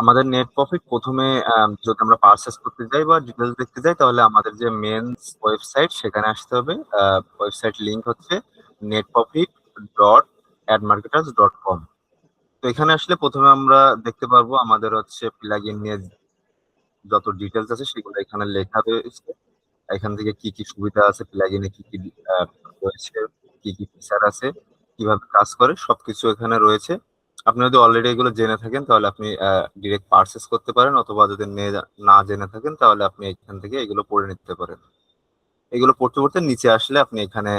আমাদের net profit প্রথমে যদি আমরা পারচেস করতে যাই বা ডিটেলস দেখতে যাই তাহলে আমাদের যে মেন ওয়েবসাইট সেখানে আসতে হবে। ওয়েবসাইট লিংক হচ্ছে netprofit.admarketers.com। তো এখানে আসলে প্রথমে আমরা দেখতে পারবো আমাদের হচ্ছে প্লাগইন নিয়ে যত ডিটেলস আছে সেগুলো এখানে লেখা রয়েছে। এখান থেকে কি কি সুবিধা আছে, প্লাগইনে কি কি রয়েছে, কি কি ফিচার আছে, কিভাবে কাজ করে সবকিছু এখানে রয়েছে। আপনি যদি অলরেডি এগুলো জেনে থাকেন তাহলে আপনি ডিরেক্ট পারচেস করতে পারেন, অথবা যদি না জেনে থাকেন তাহলে আপনি এখান থেকে এগুলো পড়ে নিতে পারেন। এগুলো পড়তে পড়তে নিচে আসলে আপনি এখানে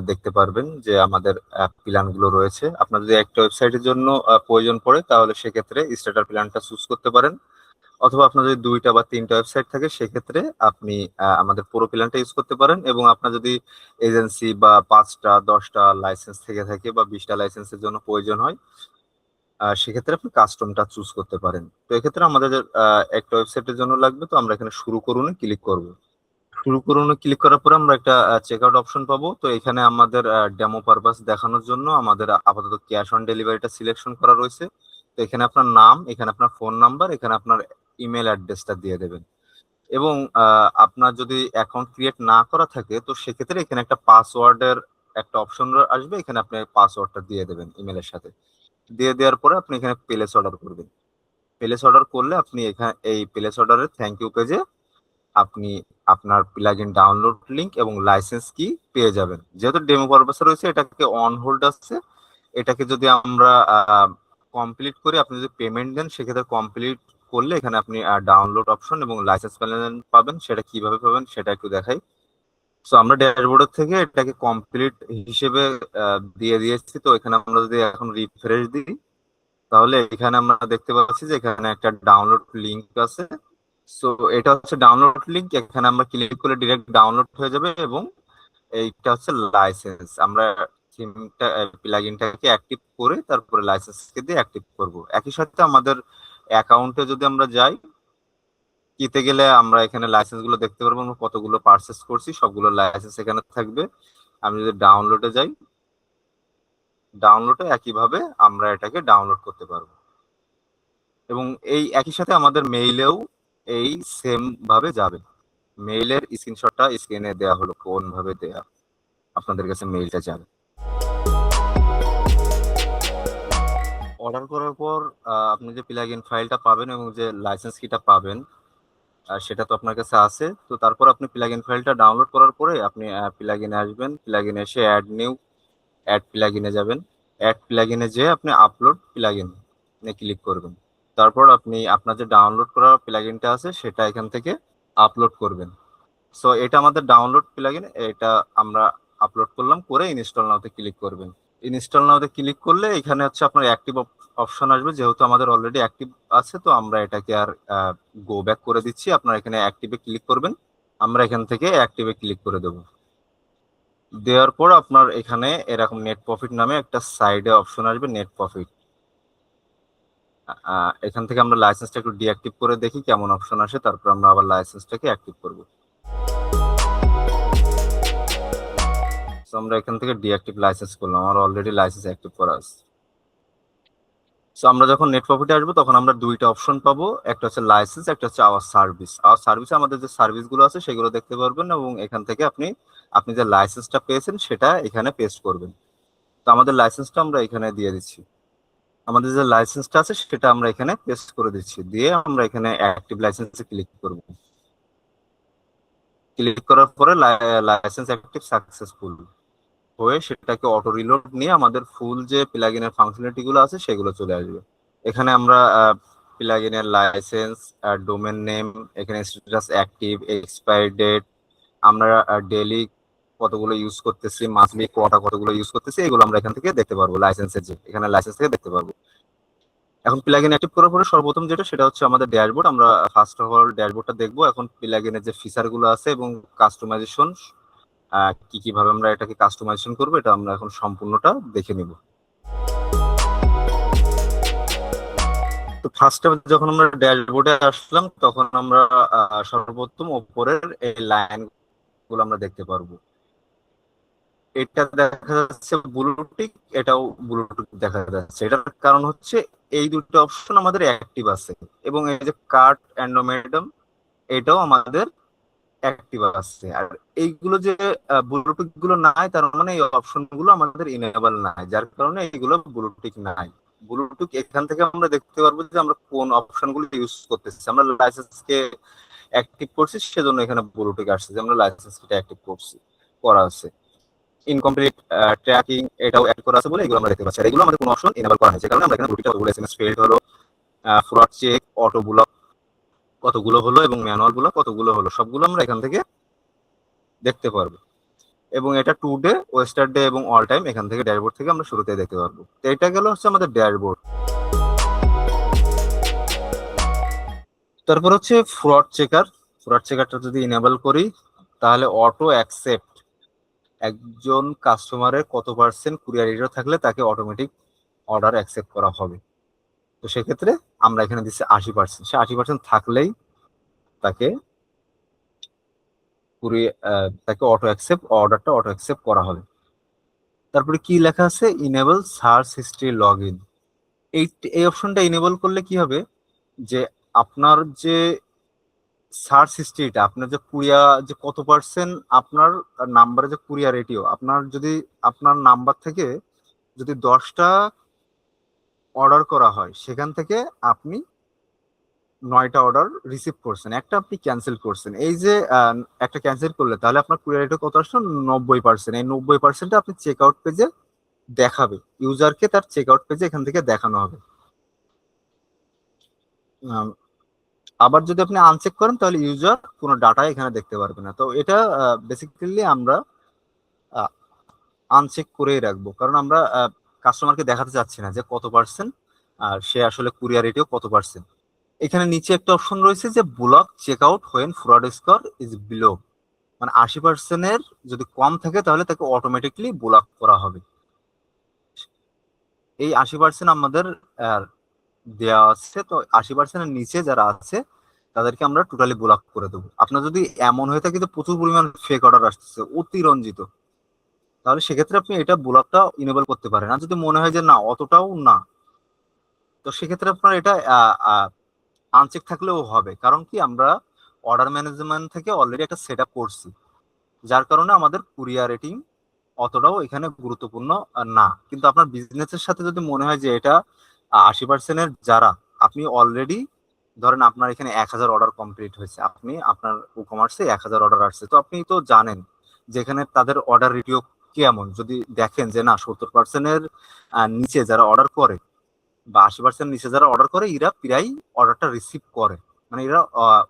দেখতে পারবেন যে আমাদের প্ল্যান গুলো রয়েছে। আপনার যদি একটা ওয়েবসাইটের জন্য প্রয়োজন পড়ে তাহলে সেক্ষেত্রে স্টার্টার প্ল্যানটা চুজ করতে পারেন, অথবা আপনার যদি দুইটা বা তিনটা ওয়েবসাইট থাকে সেক্ষেত্রে আপনি আমাদের পুরো প্ল্যানটা ইউজ করতে পারেন। এবং আপনার যদি এজেন্সি বা 5টা 10টা লাইসেন্স থেকে থাকে বা 20টা লাইসেন্সের জন্য প্রয়োজন হয় সেক্ষেত্রে আপনি কাস্টমটা চুজ করতে পারেন। তো এক্ষেত্রে আমাদের একটা ওয়েবসাইটের জন্য লাগবে, তো আমরা এখানে শুরু করুন ক্লিক করব। শুরু করুন ক্লিক করার পরে আমরা একটা চেক আউট অপশন পাবো। তো এখানে আমাদের ডেমো পারপাস দেখানোর জন্য আমাদের আপাতত ক্যাশ অন ডেলিভারিটা সিলেকশন করা রয়েছে। তো এখানে আপনার নাম, এখানে আপনার ফোন নাম্বার, এখানে আপনার ইমেল অ্যাড্রেসটা দিয়ে দেবেন। এবং আপনার যদি অ্যাকাউন্ট ক্রিয়েট না করা থাকে তো সেক্ষেত্রে এখানে একটা পাসওয়ার্ডের একটা অপশন আসবে, এখানে আপনি পাসওয়ার্ডটা দিয়ে দেবেন ইমেলের সাথে। দিয়ে দেওয়ার পরে আপনি এখানে প্লেস অর্ডার করবেন। প্লেস অর্ডার করলে আপনি এখানে এই প্লেস অর্ডারের থ্যাংক ইউ পেজে আপনি আপনার প্লাগইন ডাউনলোড লিংক এবং লাইসেন্স কি পেয়ে যাবেন। যেহেতু ডেমো পারপাসে রয়েছে এটাকে অন হোল্ড আছে, এটাকে যদি আমরা কমপ্লিট করি, আপনি যদি পেমেন্ট দেন সেক্ষেত্রে কমপ্লিট করলে এখানে আপনি ডাউনলোড অপশন এবং লাইসেন্স প্ল্যান পাবেন। সেটা কিভাবে পাবেন সেটা একটু দেখাই। সো আমরা ড্যাশবোর্ডের থেকে এটাকে কমপ্লিট হিসেবে দিয়ে দিয়েছি। তো এখানে আমরা যদি এখন রিফ্রেশ দিই তাহলে এখানে আমরা দেখতে পাচ্ছি যে এখানে একটা ডাউনলোড লিংক আছে। সো এটা হচ্ছে ডাউনলোড লিংক, এখানে আমরা ক্লিক করলে ডিরেক্ট ডাউনলোড হয়ে যাবে। এবং এইটা হচ্ছে লাইসেন্স, আমরা থিমটা প্লাগইনটাকে অ্যাক্টিভ করে তারপরে লাইসেন্সকে দিয়ে অ্যাক্টিভ করব। একই সাথে আমাদের অ্যাকাউন্টে যদি আমরা যাই, কিতে গেলে আমরা এখানে লাইসেন্স গুলো দেখতে পারবো, আমরা কতগুলো পারচেস করছি সবগুলো লাইসেন্স এখানে থাকবে। আমি যদি ডাউনলোডে যাই, ডাউনলোডে একইভাবে আমরা এটাকে ডাউনলোড করতে পারবো। এবং এই একই সাথে আমাদের মেইলেও এই সেম ভাবে যাবে। মেইলের স্ক্রিনশটটা স্ক্রিনে দেওয়া হলো কোন ভাবে দেয়া আপনাদের কাছে মেইলটা যাবে। অর্ডার করার পর আপনি যে প্লাগইন ফাইলটা পাবেন এবং যে লাইসেন্স কিটা পাবেন সেটা তো আপনার কাছে আছে। তো তারপর আপনি প্লাগইন ফাইলটা ডাউনলোড করার পরে আপনি প্লাগইনে আসবেন, প্লাগইনে এসে অ্যাড প্লাগইনে যাবেন। অ্যাড প্লাগইনে যেয়ে আপনি আপলোড প্লাগইন ক্লিক করবেন। তারপর আপনি আপনার যে ডাউনলোড করা প্লাগইনটা আছে সেটা এখান থেকে আপলোড করবেন। সো এটা আমাদের ডাউনলোড প্লাগইন, এটা আমরা আপলোড করলাম, করে ইনস্টল নাওতে ক্লিক করবেন। ইনস্টল নাওতে ক্লিক করলে এখানে হচ্ছে আপনার অ্যাক্টিভ অপশন আসবে। যেহেতু আমাদের অলরেডি অ্যাক্টিভ আছে তো আমরা এটাকে আর গো ব্যাক করে দিচ্ছি। আপনারা এখানে অ্যাক্টিভে ক্লিক করবেন, আমরা এখান থেকে অ্যাক্টিভে ক্লিক করে দেবো। দেওয়ার পর আপনার এখানে এরকম নেট প্রফিট নামে একটা সাইডে অপশন আসবে, নেট প্রফিট। এখান থেকে আমরা লাইসেন্সটা একটু ডিঅ্যাক্টিভ করে দেখি কেমন অপশন আসে, তারপর আমরা আবার লাইসেন্সটাকে অ্যাক্টিভ করব। আমরা এখান থেকে ডিঅ্যাক্টিভ লাইসেন্স করলাম, আমার অলরেডি লাইসেন্স অ্যাক্টিভ করা আছে। সো আমরা যখন নেট প্রফিটে আসবো তখন আমরা দুইটা অপশন পাবো, একটা হচ্ছে লাইসেন্স, একটা হচ্ছে আওয়ার সার্ভিস। আওয়ার সার্ভিসে আমাদের যে সার্ভিস গুলো আছে সেগুলো দেখতে পারবেন এবং এখান থেকে আপনি আপনি যে লাইসেন্সটা পেয়েছেন সেটা এখানে পেস্ট করবেন। তো আমাদের লাইসেন্সটা আমরা এখানে দিয়ে দিচ্ছি, আমাদের যে লাইসেন্সটা আছে সেটা আমরা এখানে পেস্ট করে দিচ্ছি। দিয়ে আমরা এখানে অ্যাক্টিভ লাইসেন্সে ক্লিক করব। ক্লিক করার পরে লাইসেন্স অ্যাক্টিভ সাকসেসফুল হয়ে সেটাকে অটো রিলোড নিয়ে আমাদের ফুল যে প্লাগইনের ফাংশনালিটি গুলো আছে সেগুলো চলে আসবে। এখানে আমরা প্লাগইনের লাইসেন্স, ডোমেন নেম, এখানে স্ট্যাটাস অ্যাক্টিভ, এক্সপায়ারি ডেট, আমরা ডেইলি কতগুলো ইউজ করতেছি, মান্থলি কোয়ার্টার কতগুলো ইউজ করতেছি, এগুলো আমরা এখান থেকে দেখতে পারবো। লাইসেন্সের যে এখানে লাইসেন্স থেকে দেখতে পারবো। এখন প্লাগইন অ্যাক্টিভ করার পরে সর্বপ্রথম যেটা সেটা হচ্ছে আমাদের ড্যাশবোর্ড। আমরা ফার্স্ট অফ অল ড্যাশবোর্ডটা দেখবো। এখন প্লাগইনের যে ফিচার গুলো আছে এবং কাস্টমাইজেশন কি কিভাবে আমরা এটাকে কাস্টমাইজেশন করবো এটা আমরা এখন সম্পূর্ণটা দেখে নিব। তো ফার্স্টে যখন আমরা ড্যাশবোর্ডে আসলাম তখন আমরা সর্বপ্রথম উপরের এই লাইন গুলো আমরা দেখতে পারবো। এটা দেখা যাচ্ছে ব্লুটিক, এটাও ব্লুটুথ দেখা যাচ্ছে। এটার কারণ হচ্ছে এই দুটো অপশন আমাদের অ্যাক্টিভ আছে, এবং এই যে কার্ট অ্যান্ড্রোমেডাম এটাও আমাদের অ্যাক্টিভ আছে। আর এইগুলো যে ব্লুটুথ গুলো নাই, তার মানে এই অপশন গুলো আমাদের ইনেবল নাই, যার কারণে এইগুলো ব্লুটুথ নাই। ব্লুটুথ এখান থেকে আমরা দেখতে পারবো যে আমরা কোন অপশন গুলো ইউজ করতেছি। আমরা লাইসেন্স কে অ্যাক্টিভ করছি, সেজন্য এখানে ব্লুটুথ আসছে যে আমরা লাইসেন্স কে অ্যাক্টিভ করছি, করা আছে। ইনকমপ্লিট ট্র্যাকিং এটাও অ্যাড করা আছে বলে এগুলো আমরা দেখতে পাচ্ছি। আর এগুলো আমাদের কোনো অপশন ইনেবল করা হয়েছে, কারণে আমরা এখানে ব্লুটুথ কতগুলো এসএমএস ফেল্ড হলো, ফ্রড চেক, অটো ব্লক কতগুলো হলো, এবং ম্যানুয়াল ব্লক কতগুলো হলো, সবগুলো আমরা এখান থেকে দেখতে পারবো। এবং এটা টুডে, ওয়েস্টারডে এবং অল টাইম এখান থেকে ড্যাশবোর্ড থেকে আমরা শুরুতে দেখতে পারবো। তো এটা গেল হচ্ছে আমাদের ড্যাশবোর্ড। তারপর হচ্ছে ফ্রড চেকার। ফ্রড চেকারটা যদি ইনেবল করি, তাহলে অটো অ্যাকসেপ্ট, একজন কাস্টমারের কত পার্সেন্ট কুরিয়ার এরর থাকলে তাকে অটোমেটিক অর্ডার অ্যাকসেপ্ট করা হবে। তো সেক্ষেত্রে আমরা এখানে দিচ্ছি 80%। সে 80% থাকলেই তাকে তাকে অটো অ্যাকসেপ্ট, অর্ডারটা অটো অ্যাকসেপ্ট করা হবে। তারপরে কি লেখা আছে, enable search history log in. এই এই অপশনটা ইনেবল করলে কি হবে, যে আপনার যে সার্চ হিস্ট্রিটা, আপনার যে কুরিয়া, যে কত পার্সেন্ট আপনার নাম্বারে যে কুরিয়ার রেটিও, আপনার যদি আপনার নাম্বার থেকে যদি 10টা অর্ডার করা হয়, সেখান থেকে আপনি 9টা অর্ডার রিসিভ করছেন, একটা আপনি ক্যান্সেল করছেন। এই যে একটা ক্যান্সেল করলে তাহলে আপনার কুরিয়ার রেটও কত আসছে, 90%। এই 90% আপনি চেক আউট পেজে দেখাবে, ইউজারকে তার চেক আউট পেজে এখান থেকে দেখানো হবে। আবার যদি আপনি আনচেক করেন, তাহলে ইউজার কোনো ডাটা এখানে দেখতে পারবে না। তো এটা বেসিক্যালি আমরা আনচেক করেই রাখবো, কারণ আমরা কাস্টমারকে দেখাতে চাচ্ছি না যে কত পার্সেন্ট, আর সে আসলে কুরিয়ার রেটিও কত পার্সেন্ট। এখানে নিচে একটা অপশন রয়েছে যে block check out when fraud score is below, মানে 80%-এর যদি কম থাকে তাহলে তাকে অটোমেটিকলি ব্লক করা হবে। এই 80% আমাদের দেওয়া আছে। তো 80%-এর নিচে যারা আছে তাদেরকে আমরা টোটালি ব্লক করে দেবো। আপনার যদি এমন হয়ে থাকে যে প্রচুর পরিমাণ ফেক অর্ডার আসতেছে, অতিরঞ্জিত, তাহলে সেক্ষেত্রে আপনি এটা ব্লকটা ইনেবল করতে পারেন। আর যদি মনে হয় যে না, অতটাও না, তো সেক্ষেত্রে আপনার এটা আনচেক থাকলেও হবে। কারণ কি, আমরা অর্ডার ম্যানেজমেন্ট থেকে অলরেডি একটা সেট আপ করছি, যার কারণে আমাদের কুরিয়ার রেটিং অতটাও এখানে গুরুত্বপূর্ণ না। কিন্তু আপনার বিজনেসের সাথে যদি মনে হয় যে এটা 80%-এর যারা, আপনি অলরেডি ধরেন আপনার এখানে 1000 অর্ডার কমপ্লিট হয়েছে, আপনি আপনার ই কমার্সে 1000 অর্ডার আসছে, তো আপনি তো জানেন যেখানে তাদের অর্ডার রেটিও কেমন। যদি দেখেন যে না, 70%-এর নিচে যারা অর্ডার করে বা 80% নিচে যারা অর্ডার করে, এরা প্রায় অর্ডারটা রিসিভ করে, মানে এরা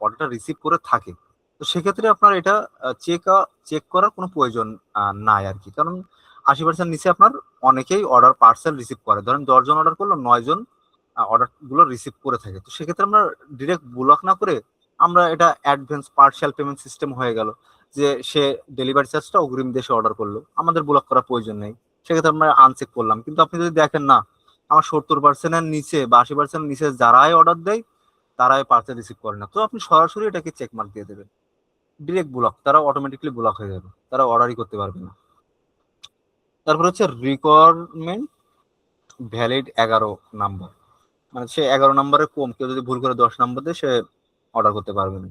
অর্ডারটা রিসিভ করে থাকে। তো সেক্ষেত্রে আপনার এটা চেক চেক করার কোনো প্রয়োজন নাই আর কি। কারণ 80% নিচে আপনার অনেকেই অর্ডার পার্সেল রিসিভ করে, ধরেন 10 জন অর্ডার করলো, 9 জন অর্ডার গুলো রিসিভ করে থাকে। তো সেক্ষেত্রে আমরা ডিরেক্ট ব্লক না করে আমরা এটা অ্যাডভান্স পার্শিয়াল পেমেন্ট সিস্টেম হয়ে গেল, যে সে ডেলিভারি চার্জটা অগ্রিম দেশে অর্ডার করলো, আমাদের ব্লক করার প্রয়োজন নেই। সেক্ষেত্রে আমরা আনচেক করলাম। কিন্তু আপনি যদি দেখেন না, আমার 70%-এর নিচে বা 80%-এর নিচে যারাই অর্ডার দেয় তারাই পার্সেল রিসিভ করে না, তো আপনি সরাসরি এটাকে চেক মার্ক দিয়ে দেবেন, ডিরেক্ট ব্লক, তারা অটোমেটিকলি ব্লক হয়ে যাবে, তারা অর্ডারই করতে পারবে না। তারপর হচ্ছে রিকোয়ারমেন্ট ভ্যালিড 11 নাম্বার, মানে সে 11 নাম্বারে কম, কেউ যদি ভুল করে 10 নাম্বার দেয়, সে অর্ডার করতে পারবে না।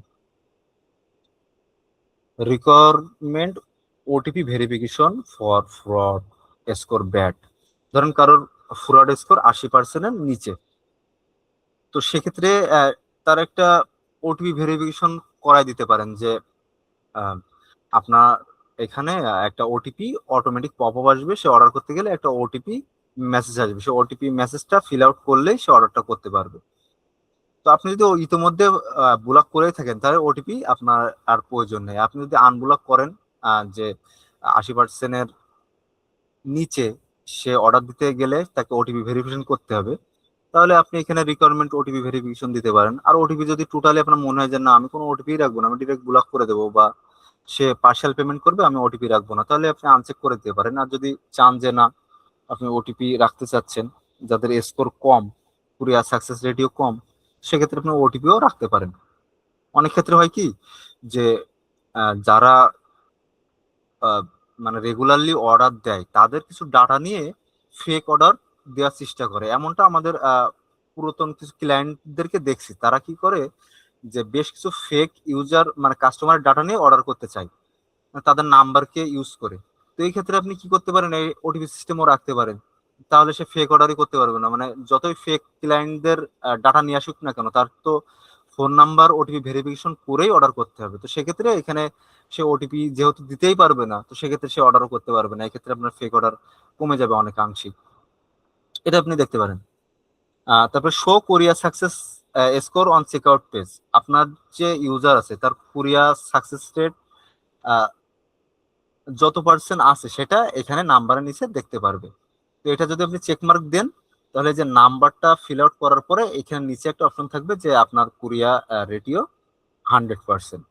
Requirement OTP verification for fraud score bad, ধরেন কারোর ফ্রড স্কোর 80%-এর নিচে, তো সেক্ষেত্রে তার একটা ওটিপি ভেরিফিকেশন করাই দিতে পারেন, যে আহ, আপনার এখানে একটা ওটিপি অটোমেটিক পপ আপ আসবে, সে অর্ডার করতে গেলে একটা ওটিপি মেসেজ আসবে, সে ওটিপি মেসেজটা ফিল আউট করলেই সে অর্ডারটা করতে পারবে। তো আপনি যদি ইতিমধ্যে ব্লক করেই থাকেন, তাহলে ওটিপি আপনার আর প্রয়োজন নেই। আপনি যদি আনব্লক করেন, যে 80%-এর নিচে সে অর্ডার দিতে গেলে তাকে ওটিপি ভেরিফিকেশন করতে হবে, তাহলে আপনি এখানে রিকোয়ারমেন্ট ওটিপি ভেরিফিকেশন দিতে পারেন। আর ওটিপি যদি টোটালি আপনার মনে হয় যে না, আমি কোনো ওটিপি রাখবো না, আমি ডিরেক্ট ব্লক করে দেবো, বা সে পার্শিয়াল পেমেন্ট করবে, আমি ওটিপি রাখবো না, তাহলে আপনি আনচেক করে দিতে পারেন। আর যদি চান যে না, আপনি ওটিপি রাখতে চাচ্ছেন, যাদের স্কোর কম, কুরিয়ার সাকসেস রেটিও কম, সেক্ষেত্রে আপনি ওটিপিও রাখতে পারেন। অনেক ক্ষেত্রে হয় কি, যে যারা মানে রেগুলারলি অর্ডার দেয় তাদের কিছু ডাটা নিয়ে ফেক অর্ডার দেওয়ার চেষ্টা করে। এমনটা আমাদের পুরাতন কিছু ক্লায়েন্টদেরকে দেখছি, তারা কি করে যে বেশ কিছু ফেক ইউজার মানে কাস্টমার ডাটা নিয়ে অর্ডার করতে চায় তাদের নাম্বারকে ইউজ করে। তো এই ক্ষেত্রে আপনি কি করতে পারেন, এই ওটিপি সিস্টেমও রাখতে পারেন, তাহলে সে ফেক অর্ডারই করতে পারবে না। মানে যতই ফেক ক্লায়েন্টদের ডাটা নিয়ে আসুক না কেন, তার তো ফোন নাম্বার ওটিপি ভেরিফিকেশন করেই অর্ডার করতে হবে। তো সেক্ষেত্রে এখানে সে ওটিপি যেহেতু দিতেই পারবে না, তো সেক্ষেত্রে সে অর্ডারও করতে পারবে না। এক্ষেত্রে আপনার ফেক অর্ডার কমে যাবে অনেকাংশিক। এটা আপনি দেখতে পারেন। তারপরে show Korea success score on checkout page. আপনার যে ইউজার আছে তার কোরিয়া সাকসেস রেট যত পার্সেন্ট আছে সেটা এখানে নাম্বারের নিচে দেখতে পারবে। তো এটা যদি আপনি চেক মার্ক দেন, তাহলে যে নাম্বারটা ফিল আউট করার পরে এখানে নিচে একটা অপশন থাকবে যে আপনার কোরিয়া রেটিও 100%।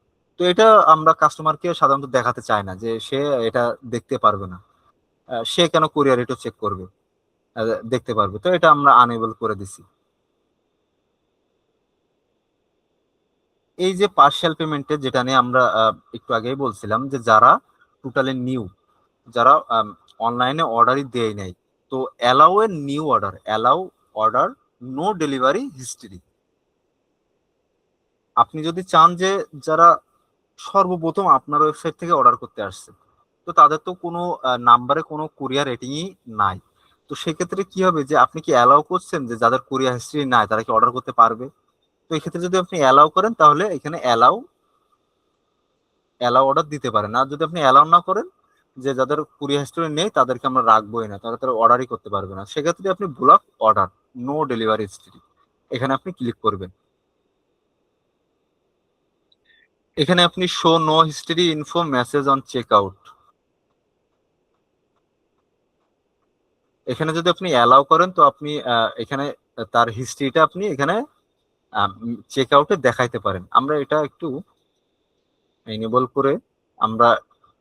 তো এটা আমরা কাস্টমারকে সাধারণত দেখাতে চাই না, যে সে এটা দেখতে পারবে না। সে কেন কোরিয়া রেটিও চেক করবে, দেখতে পারবে। তো এটা আমরা আনএবল করে দিছি। এই যে পার্শিয়াল পেমেন্টের যেটা নিয়ে আমরা একটু আগেই বলছিলাম, যে যারা টোটালি নিউ, যারা অনলাইনে অর্ডারই দেয় নাই, তো allow a new order, allow order, no delivery history. আপনি যদি চান যে যারা সর্বপ্রথম আপনার ওয়েবসাইট থেকে অর্ডার করতে আসছে, তো তাদের তো কোনো নাম্বারে কোনো কুরিয়ার রেটিংই নাই, তো সেক্ষেত্রে কি হবে, যে আপনি কি অ্যালাউ করছেন যে যাদের কুরিয়ার হিস্ট্রি নাই তারা কি অর্ডার করতে পারবে? তো এই ক্ষেত্রে যদি আপনি অ্যালাউ করেন, তাহলে এখানে অ্যালাউ অ্যালাউ অর্ডার দিতে পারেন। আর যদি আপনি অ্যালাউ না করেন, যে যাদের কুরিয়ার হিস্ট্রি নেই তাদেরকে আমরা রাখবোই না, তারা তারা অর্ডারই করতে পারবে না, সেক্ষেত্রে আপনি block order, no delivery history, এখানে আপনি ক্লিক করবেন। এখানে আপনি show no history info message on check out, এখানে যদি আপনি অ্যালাউ করেন, তো আপনি এখানে তার হিস্ট্রিটা আপনি এখানে চেক আউটে দেখাইতে পারেন। আমরা এটা একটু এনেবল করে আমরা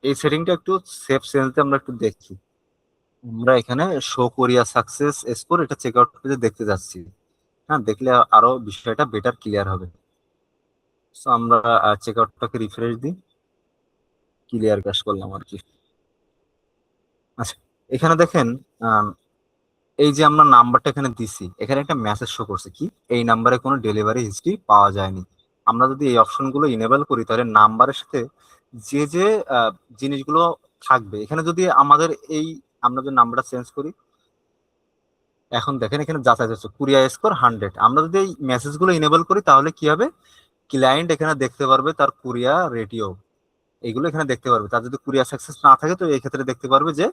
এই সেটিংটা একটু সেফ সেন্সে আমরা একটু দেখি। আমরা এখানে শো কোরিয়া সাকসেস স্কোর এটা চেক আউট পেজে দেখতে যাচ্ছি। হ্যাঁ, দেখলে আরো বিষয়টা বেটার ক্লিয়ার হবে। তো আমরা চেক আউটটাকে রিফ্রেশ দিই, ক্লিয়ার ক্যাশ করলাম আর কি। আচ্ছা, এখানে দেখেন, আম, এই যে আমরা নাম্বারটা এখানে দিছি, এখানে একটা মেসেজ শো করছে কি, এই নাম্বারে কোনো ডেলিভারি হিস্ট্রি পাওয়া যায়নি। আমরা যদি এই অপশনগুলো ইনেবল করি, তাহলে নাম্বারের সাথে যে যে জিনিসগুলো থাকবে, এখানে যদি আমাদের এই আমরা যদি নাম্বারটা চেঞ্জ করি, এখন দেখেন এখানে যাচাই যাচ্ছে কুরিয়া স্কোর 100, আমরা যদি এই মেসেজগুলো ইনেবল করি, তাহলে কি হবে, ক্লায়েন্ট এখানে দেখতে পারবে তার কুরিয়া রেটিও, এগুলো এখানে দেখতে পারবে। তার যদি কুরিয়া সাকসেস না থাকে, তো এই ক্ষেত্রে দেখতে পারবে যে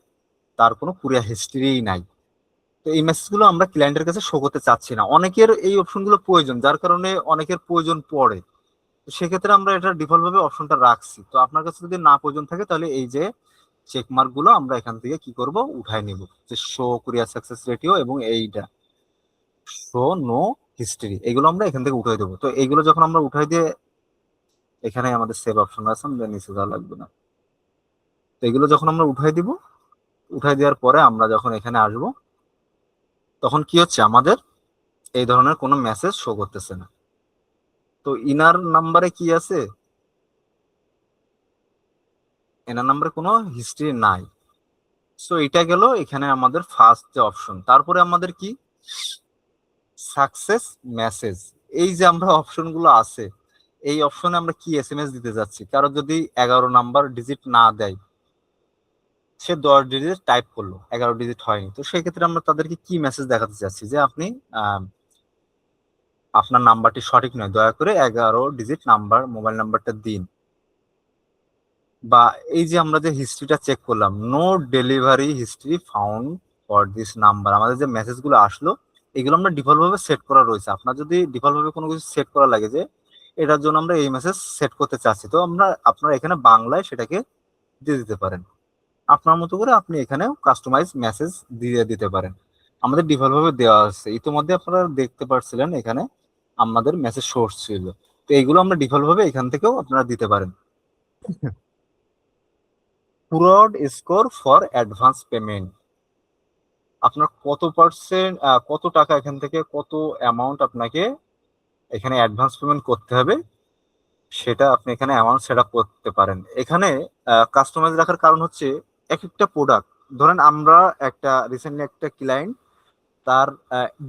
তার কোনো কুরিয়া হিস্ট্রি নাই। তো এই মেসেজগুলো আমরা ক্লায়েন্টের কাছে শো করতে চাচ্ছি না। অনেকের এই অপশনগুলো প্রয়োজন, যার কারণে অনেকের প্রয়োজন পড়ে। তো সেক্ষেত্রে আমরা এটা ডিফল্ট ভাবে অপশনটা রাখছি। তো আপনার কাছে যদি না প্রয়োজন থাকে, তাহলে এই যে চেক মার্ক গুলো আমরা এখান থেকে কি করব, উঠাই নিব, যে শো কুরিয়ার সাকসেস রেটিও এবং এইটা শো নো হিস্ট্রি, এগুলো আমরা এখান থেকে উঠাই দেবো। তো এইগুলো যখন আমরা উঠাই দিয়ে, এখানে আমাদের সেভ অপশন আছে, আমাদের নিচে যাওয়া লাগবে না। তো এগুলো যখন আমরা উঠাই দিব, উঠাই দেওয়ার পরে আমরা যখন এখানে আসব, তখন কি হচ্ছে, আমাদের এই ধরনের কোনো মেসেজ শো করতেছে না। তো ইনার নাম্বারে কি আছে, এনার নাম্বারে কোনো হিস্ট্রি নাই। সো এটা গেল এখানে আমাদের ফার্স্ট যে অপশন। তারপরে আমাদের কি, সাকসেস মেসেজ। এই যে আমরা অপশন গুলো আছে, এই অপশনে আমরা কি এসএমএস দিতে যাচ্ছি, কারো যদি 11 নাম্বার ডিজিট না দেয়, সে 10 ডিজিট টাইপ করলো, 11 ডিজিট হয়নি, তো সেক্ষেত্রে আমরা তাদেরকে কি মেসেজ দেখাতে চাচ্ছি, যে আপনি আপনার নাম্বারটি সঠিক নয়, দয়া করে 11 ডিজিট নাম্বার মোবাইল নাম্বারটা দিন। বা এই যে আমরা যে হিস্ট্রিটা চেক করলাম, no delivery history found for this number, আমাদের যে মেসেজগুলো আসলো, এগুলো আমরা ডিফল্ট ভাবে সেট করা রয়েছে। আপনার যদি ডিফল্ট ভাবে কোনো কিছু সেট করা লাগে, যে এটার জন্য আমরা এই মেসেজ সেট করতে চাচ্ছি, তো আমরা আপনারা এখানে বাংলায় সেটাকে দিয়ে দিতে পারেন। আপনার মতো করে আপনি এখানে কাস্টমাইজ মেসেজ দিয়ে দিতে পারেন। আমাদের ডিফল্ট ভাবে দেওয়া আছে, ইতিমধ্যে আপনারা দেখতে পাচ্ছিলেন এখানে আমাদের মেসেজ সোর্স ছিল। তো এইগুলো আমরা ডিফল্ট ভাবে এখান থেকেও আপনারা দিতে পারেন। পুরড স্কোর ফর অ্যাডভান্স পেমেন্ট, আপনার কত পার্সেন্ট, কত টাকা এখান থেকে কত অ্যামাউন্ট আপনাকে এখানে অ্যাডভান্স পেমেন্ট করতে হবে, সেটা আপনি এখানে অ্যামাউন্ট সেট আপ করতে পারেন। এখানে কাস্টমাইজ রাখার কারণ হচ্ছে, এক একটা প্রোডাক্ট, ধরেন আমরা একটা রিসেন্টলি একটা ক্লায়েন্ট তার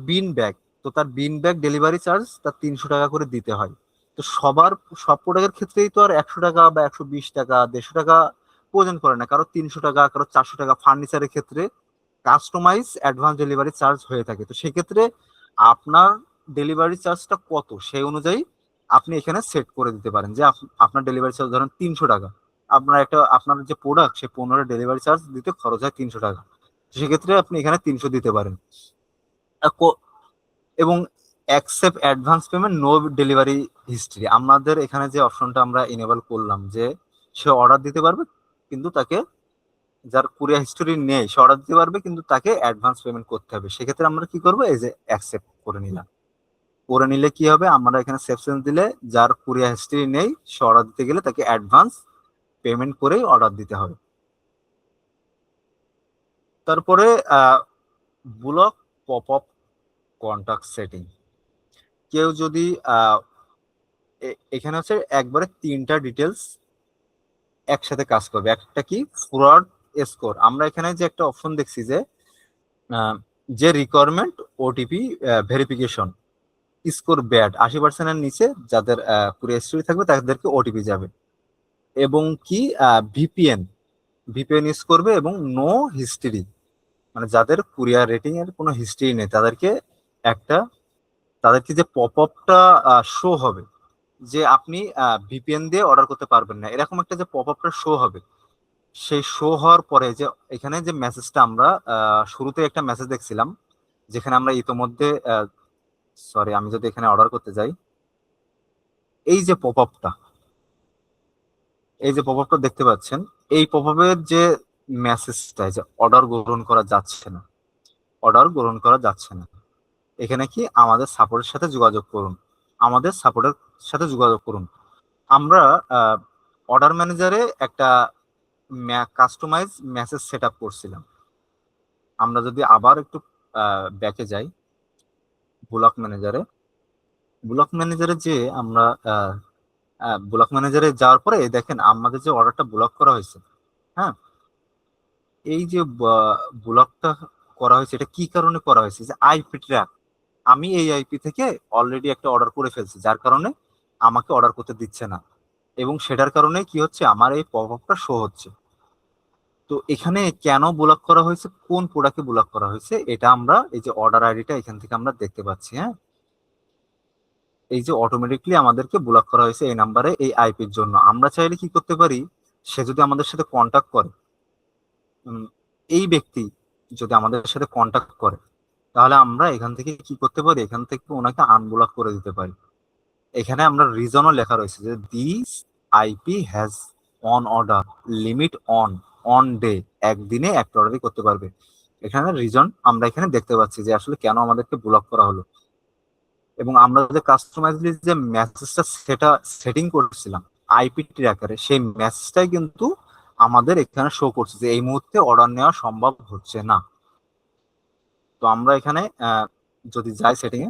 বিন ব্যাগ, তো তার বিন ব্যাগ ডেলিভারি চার্জ তার 300 টাকা করে দিতে হয়। তো সব প্রোডাক্টের ক্ষেত্রেই তো আর 100 টাকা বা 120 টাকা 150 টাকা প্রয়োজন পড়ে না, কারো 300 টাকা, কারো 400 টাকা। ফার্নিচারের ক্ষেত্রে কাস্টমাইজ অ্যাডভান্স ডেলিভারি চার্জ হয়ে থাকে। তো সেক্ষেত্রে আপনার ডেলিভারি চার্জটা কত সেই অনুযায়ী আপনি এখানে সেট করে দিতে পারেন যে আপনার ডেলিভারি চার্জ ধরেন 300 টাকা, আপনার যে প্রোডাক্ট সে 15 ডেলিভারি চার্জ দিতে খরচ হয় 300 টাকা, সেক্ষেত্রে আপনি এখানে 300 দিতে পারেন। এবং accept advance payment, no delivery history, আমাদের এখানে যে অপশনটা আমরা ইনেবল করলাম যে সে অর্ডার দিতে পারবে কিন্তু তাকে, যার কুরিয়ার হিস্টোরি নেই সে অর্ডার দিতে পারবে কিন্তু তাকে অ্যাডভান্স পেমেন্ট করতে হবে। সেক্ষেত্রে আমরা কি করবো, এই যে অ্যাকসেপ্ট করে নিলাম। করে নিলে কি হবে, আমরা এখানে সেপশন দিলে যার কুরিয়ার হিস্ট্রি নেই সে অর্ডার দিতে গেলে তাকে অ্যাডভান্স পেমেন্ট করেই অর্ডার দিতে হবে। তারপরে block pop up contact setting. কেউ যদি এখানে হচ্ছে একবারে 3টা ডিটেলস একসাথে কাজ করবে। একটা কি, ফরওয়ার্ড স্কোর। আমরা এখানে যে একটা অপশন দেখছি যে যে requirement OTP verification score bad 80%-এর নিচে যাদের কুরিয়ার হিস্ট্রি থাকবে তাদেরকে ওটিপি যাবে। এবং কি ভিপিএন ভিপিএন ইউজ করবে, এবং নো হিস্ট্রি, মানে যাদের কুরিয়ার রেটিং এর কোনো হিস্ট্রি নেই তাদেরকে একটা, তাদেরকে যে পপ আপটা শো হবে যে আপনি ভিপিএন দিয়ে অর্ডার করতে পারবেন না, এরকম একটা যে পপ আপটা শো হবে, সেই শো হওয়ার পরে যে এখানে যে মেসেজটা আমরা শুরুতে একটা মেসেজ দেখছিলাম যেখানে আমরা ইতোমধ্যে, সরি আমি যদি এখানে অর্ডার করতে যাই, এই যে পপ আপটা, এই যে পপ আপটা দেখতে পাচ্ছেন, এই পপ আপের যে মেসেজটা যে অর্ডার গ্রহণ করা যাচ্ছে না, অর্ডার গ্রহণ করা যাচ্ছে না, এখানে কি আমাদের সাপোর্টের সাথে যোগাযোগ করুন, আমাদের সাপোর্টের সাথে যোগাযোগ করুন। আমরা অর্ডার ম্যানেজারে একটা কাস্টমাইজ মেসেজ সেট আপ করছিলাম। আমরা যদি আবার একটু ব্যাকে যাই, ব্লক ম্যানেজারে, ব্লক ম্যানেজারে যে আমরা ব্লক ম্যানেজারে যাওয়ার পরে দেখেন আমাদের যে অর্ডারটা ব্লক করা হয়েছে, হ্যাঁ, এই যে ব্লকটা করা হয়েছে এটা কি কারণে করা হয়েছে, যে আইপি ট্র্যাক, আমি এই আইপি থেকে অলরেডি একটা অর্ডার করে ফেলছি যার কারণে আমাকে অর্ডার করতে দিচ্ছে না, এবং সেটার কারণে কি হচ্ছে আমার এই পপ আপটা শো হচ্ছে। তো এখানে কেন ব্লক করা হয়েছে, কোন প্রোডাক্টে ব্লক করা হয়েছে, এটা আমরা এই যে অর্ডার আইডিটা এখান থেকে আমরা দেখতে পাচ্ছি। হ্যাঁ, এই যে অটোমেটিকলি আমাদেরকে ব্লক করা হয়েছে এই নাম্বারে এই আইপির জন্য। আমরা চাইলে কি করতে পারি, সে যদি আমাদের সাথে কন্ট্যাক্ট করে, উম, এই ব্যক্তি যদি আমাদের সাথে কন্ট্যাক্ট করে, তাহলে আমরা এখান থেকে কি করতে পারি, এখান থেকে ওনাকে আনব্লক করে দিতে পারি। এখানে আমরা রিজনও লেখা রয়েছে যে this IP has on order limit on day, একদিনে একটা অর্ডারই করতে পারবে। এখানে রিজন আমরা এখানে দেখতে পাচ্ছি যে আসলে কেন আমাদেরকে ব্লক করা হলো। এবং আমরা যে কাস্টমাইজলি যে মেসেজটা সেটা সেটিং করছিলাম আইপি ট্র্যাকারে, সেই মেসেজটাই কিন্তু আমাদের এখানে শো করছে যে এই মুহূর্তে অর্ডার নেওয়া সম্ভব হচ্ছে না। তো আমরা এখানে যদি যাই সেটিং এ,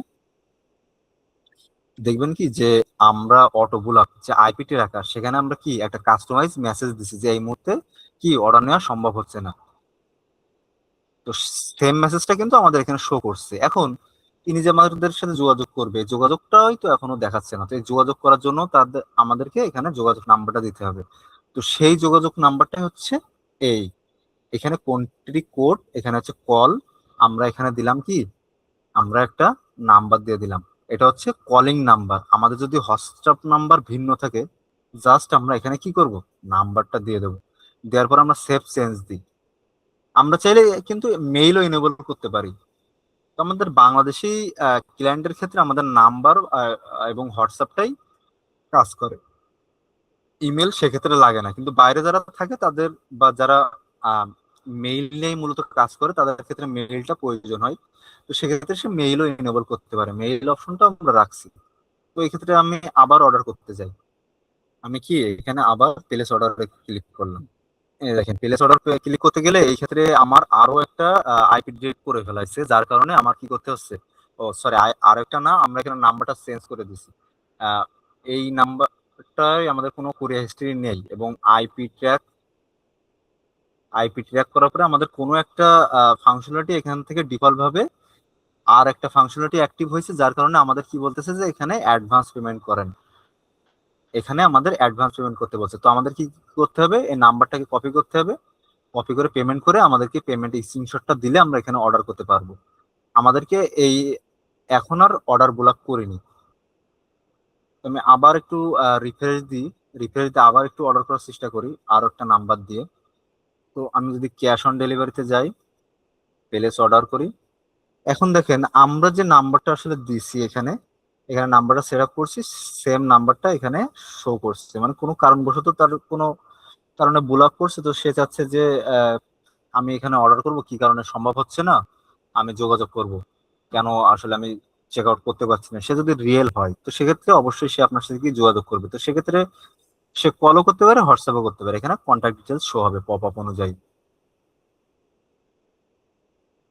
দেখবেন কি যে আমরা অটো ব্লক যে আইপিটি রাখা সেখানে আমরা কি একটা কাস্টমাইজ মেসেজ দিছি যে এই মুহূর্তে কি অর্ডার নেওয়া সম্ভব হচ্ছে না। তো সেম মেসেজটা কিন্তু আমাদের এখানে শো করছে। এখন তিনি যে আমাদের সাথে যোগাযোগ করবে, যোগাযোগটাই তো এখনো দেখাচ্ছে না। তো এই যোগাযোগ করার জন্য আমাদেরকে এখানে যোগাযোগ নাম্বারটা দিতে হবে। তো সেই যোগাযোগ নাম্বারটা হচ্ছে এই, এখানে কোনটি কোড, এখানে হচ্ছে কল, আমরা এখানে দিলাম কি, আমরা একটা নাম্বার দিয়ে দিলাম, এটা হচ্ছে কলিং নাম্বার। আমাদের যদি হোয়াটসঅ্যাপ নাম্বার ভিন্ন থাকে, জাস্ট আমরা এখানে কি করব, নাম্বারটা দিয়ে দেবো। দেওয়ার পর আমরা সেভ চেঞ্জ দিই। আমরা চাইলে কিন্তু মেইলও এনেবল করতে পারি। তো আমাদের বাংলাদেশি ক্লায়েন্টের ক্ষেত্রে আমাদের নাম্বার এবং হোয়াটসঅ্যাপটাই কাজ করে, ইমেল সেক্ষেত্রে লাগে না। কিন্তু বাইরে যারা থাকে তাদের, বা যারা মেইল নিয়ে মূলত কাজ করে তাদের ক্ষেত্রে মেইলটা প্রয়োজন হয়। তো সেক্ষেত্রে সে মেইলও এনেবল করতে পারে, মেইল অপশনটা আমরা রাখছি। তো এই ক্ষেত্রে আমি আবার অর্ডার করতে যাই, আমি কি এখানে আবার প্লেস অর্ডারে ক্লিক করলাম। এই দেখেন প্লেস অর্ডার ক্লিক করতে গেলে এই ক্ষেত্রে আমার আরো একটা আইপি ডিলিট করে ফেলাইছে, যার কারণে আমার কি করতে হচ্ছে, ও সরি আরো একটা না, আমরা এখানে নাম্বারটা চেঞ্জ করে দিছি। আহ, এই নাম্বারটাই আমাদের কোনো কুরিয়ার হিস্ট্রি নেই, এবং আইপি ট্র্যাক করার পরে আমাদের কোনো একটা ফাংশনালিটি এখান থেকে ডিফল্ট ভাবে আর একটা ফাংশনালিটি অ্যাক্টিভ হয়েছে, যার কারণে আমাদের কি বলতেছে যে এখানে অ্যাডভান্স পেমেন্ট করেন, এখানে আমাদের অ্যাডভান্স পেমেন্ট করতে বলছে। তো আমাদের কি করতে হবে, এই নাম্বারটাকে কপি করতে হবে, কপি করে পেমেন্ট করে আমাদেরকে পেমেন্ট স্ক্রিনশটটা দিলে আমরা এখানে অর্ডার করতে পারবো। আমাদেরকে এই এখন আর অর্ডার ব্লক করিনি, আমি আবার একটু রিফ্রেশ দিই, রিফ্রেশ দিয়ে আবার একটু অর্ডার করার চেষ্টা করি আর একটা নাম্বার দিয়ে। তো আমি যদি ক্যাশ অন ডেলিভারিতে যাই, প্লেস অর্ডার করি, এখন দেখেন আমরা যে নাম্বারটা আসলে দিছি এখানে, এখানে নাম্বারটা সেট আপ করছি, সেম নাম্বারটা এখানে শো করছে, মানে কোনো কারণবশত তার কোনো কারণে ব্লক করছে, তো সে চাচ্ছে যে আমি এখানে অর্ডার করব, কি কারণে সম্ভব হচ্ছে না, আমি যোগাযোগ করব, কেন আসলে আমি চেক আউট করতে পারছি না। সে যদি রিয়েল হয় তো সেক্ষেত্রে অবশ্যই সে আপনার সাথে কি যোগাযোগ করবে, তো সেক্ষেত্রে সে কলও করতে পারে, হোয়াটসঅ্যাপও করতে পারে, এখানে কন্ট্যাক্ট ডিটেলস শো হবে পপ আপ অনুযায়ী।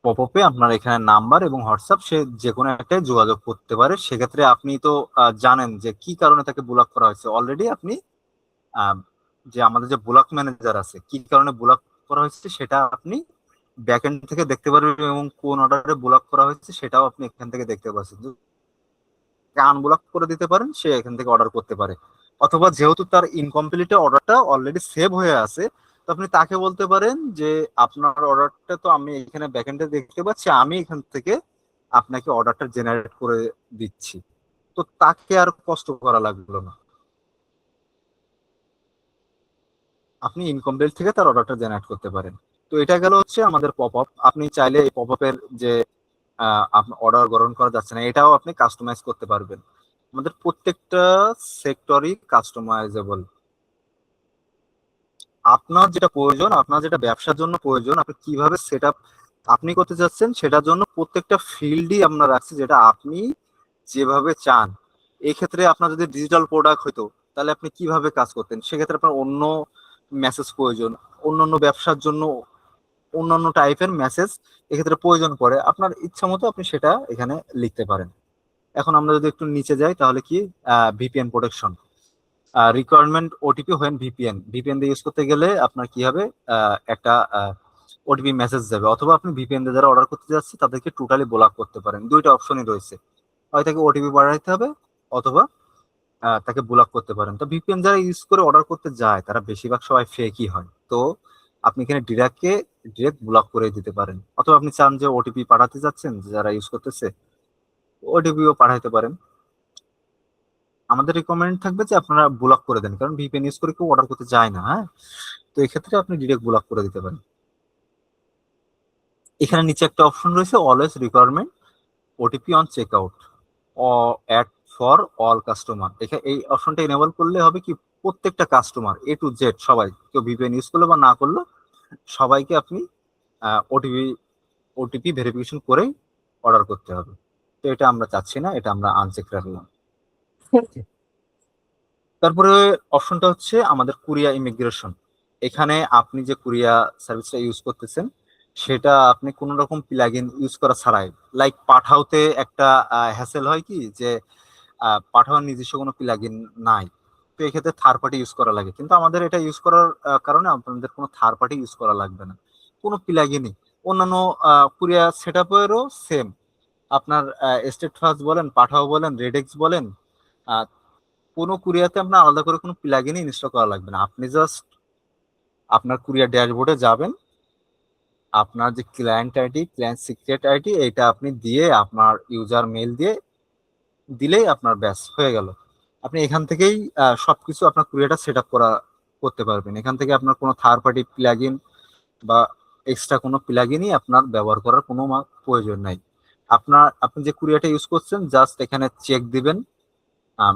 পপ আপে আপনার এখানে নাম্বার এবং হোয়াটসঅ্যাপ, সে যে কোনো একটাই যোগাযোগ করতে পারে। সেক্ষেত্রে আপনি তো জানেন যে কি কারণে তাকে ব্লক করা হয়েছে অলরেডি, আপনি আহ, যে আমাদের যে ব্লক ম্যানেজার আছে কি কারণে ব্লক করা হয়েছে সেটা আপনি ব্যাকএন্ড থেকে দেখতে পারবেন, এবং কোন অর্ডারে ব্লক করা হয়েছে সেটাও আপনি এখান থেকে দেখতে পাচ্ছেন। আনব্লক করে দিতে পারেন, সে এখান থেকে অর্ডার করতে পারে। অথবা যেহেতু তার ইনকমপ্লিট অর্ডারটা অলরেডি সেভ হয়ে আছে, তো আপনি তাকে বলতে পারেন যে আপনার অর্ডারটা তো আমি এখানে ব্যাকএন্ডে দেখতে পাচ্ছি, আমি এখান থেকে আপনাকে অর্ডারটা জেনারেট করে দিচ্ছি। তো তাকে আর কষ্ট করা লাগলো না, আপনি ইনকমপ্লিট থেকে তার অর্ডারটা জেনারেট করতে পারেন। তো এটা গেল হচ্ছে আমাদের পপ আপ। আপনি চাইলে এই পপ আপের যে আপনার অর্ডার গ্রহণ করা যাচ্ছে না এটাও আপনি কাস্টমাইজ করতে পারবেন। আমাদের প্রত্যেকটা সেক্টরই কাস্টমাইজেবল। আপনার যেটা প্রয়োজন, আপনার যেটা ব্যবসার জন্য প্রয়োজন, আপনি কিভাবে সেট আপ আপনি করতে চাচ্ছেন সেটার জন্য প্রত্যেকটা ফিল্ডই আমরা রাখছি, যেটা আপনি যেভাবে চান। এই ক্ষেত্রে আপনার যদি ডিজিটাল প্রোডাক্ট হতো তাহলে আপনি কিভাবে কাজ করতেন, সেক্ষেত্রে আপনার অন্য মেসেজ প্রয়োজন, অন্যান্য ব্যবসার জন্য অন্যান্য টাইপের মেসেজ এক্ষেত্রে প্রয়োজন পড়ে, আপনার ইচ্ছা মতো আপনি সেটা এখানে লিখতে পারেন। এখন আমরা যদি একটু নিচে যাই তাহলে কি, VPN protection, requirement OTP when VPN, VPN দিয়ে ইউজ করতে গেলে আপনার কি হবে, একটা ওটিপি মেসেজ যাবে, অথবা আপনি ভিপিএন দিয়ে যারা অর্ডার করতে যাচ্ছে তাদেরকে টোটালি ব্লক করতে পারেন। দুইটা অপশনই রয়েছে, হয় তাকে ওটিপি পাঠাতে হবে অথবা তাকে ব্লক করতে পারেন। তো ভিপিএন যারা ইউজ করে অর্ডার করতে যায় তারা বেশিরভাগ সময় ফেকই হয়, তো আপনি এখানে ডিরেক্ট ব্লক করে দিতে পারেন। অথবা আপনি চান যে ওটিপি পাঠাতে যাচ্ছেন যারা ইউজ করতেছে, ওটিপিও পাঠাতে পারেন। আমাদের রিকমেন্ড থাকবে যে আপনারা ব্লক করে দেন, কারণ ভিপিএন ইউজ করে কেউ অর্ডার করতে যায় না, হ্যাঁ। তো এক্ষেত্রে আপনি ডিরেক্ট ব্লক করে দিতে পারেন। এখানে নিচে একটা অপশন রয়েছে, always requirement OTP on check out add for all customer. এখানে এই অপশনটা এনেবল করলে হবে কি, প্রত্যেকটা কাস্টমার এ টু জেড সবাই, কেউ ভিপিএন ইউজ করলো বা না করলো, সবাইকে আপনি ওটিপি ওটিপি ভেরিফিকেশন করেই অর্ডার করতে হবে। তো এটা আমরা চাচ্ছি না, এটা আমরা আনচেক রাখলাম। তারপরে অপশনটা হচ্ছে আমাদের কুরিয়া ইমিগ্রেশন। এখানে আপনি যে কুরিয়া সার্ভিসটা ইউজ করতেছেন সেটা আপনি কোন রকম প্লাগইন ইউজ করা ছাড়াই, লাইক পাঠাওতে একটা হ্যাসেল হয় কি যে পাঠাওয়ার নিজস্ব কোনো প্লাগইন নাই, তো এক্ষেত্রে থার্ড পার্টি ইউজ করা লাগে, কিন্তু আমাদের এটা ইউজ করার কারণে আপনাদের কোনো থার্ড পার্টি ইউজ করা লাগবে না, কোনো প্লাগইনই। অন্যান্য কুরিয়া সেট আপেরও সেম, আপনার স্টেট ফাস্ট বলেন, পাঠাও বলেন, রেডেক্স বলেন, কোনো কুরিয়াতে আপনার আলাদা করে কোনো প্লাগইন ইনস্টল করা লাগবে না। আপনি জাস্ট আপনার কুরিয়ার ড্যাশবোর্ডে যাবেন, আপনার যে client ID, client secret ID, এটা আপনি দিয়ে আপনার ইউজার মেল দিয়ে দিলেই আপনার ব্যাস হয়ে গেল। আপনি এখান থেকেই সবকিছু আপনার কুরিয়ারটা সেট আপ করতে পারবেন। এখান থেকে আপনার কোনো থার্ড পার্টি প্লাগইন বা এক্সট্রা কোনো প্লাগইনই আপনার ব্যবহার করার কোনো প্রয়োজন নাই। আপনি যে কুরিয়ারটা ইউজ করছেন জাস্ট এখানে চেক দিবেন, আম,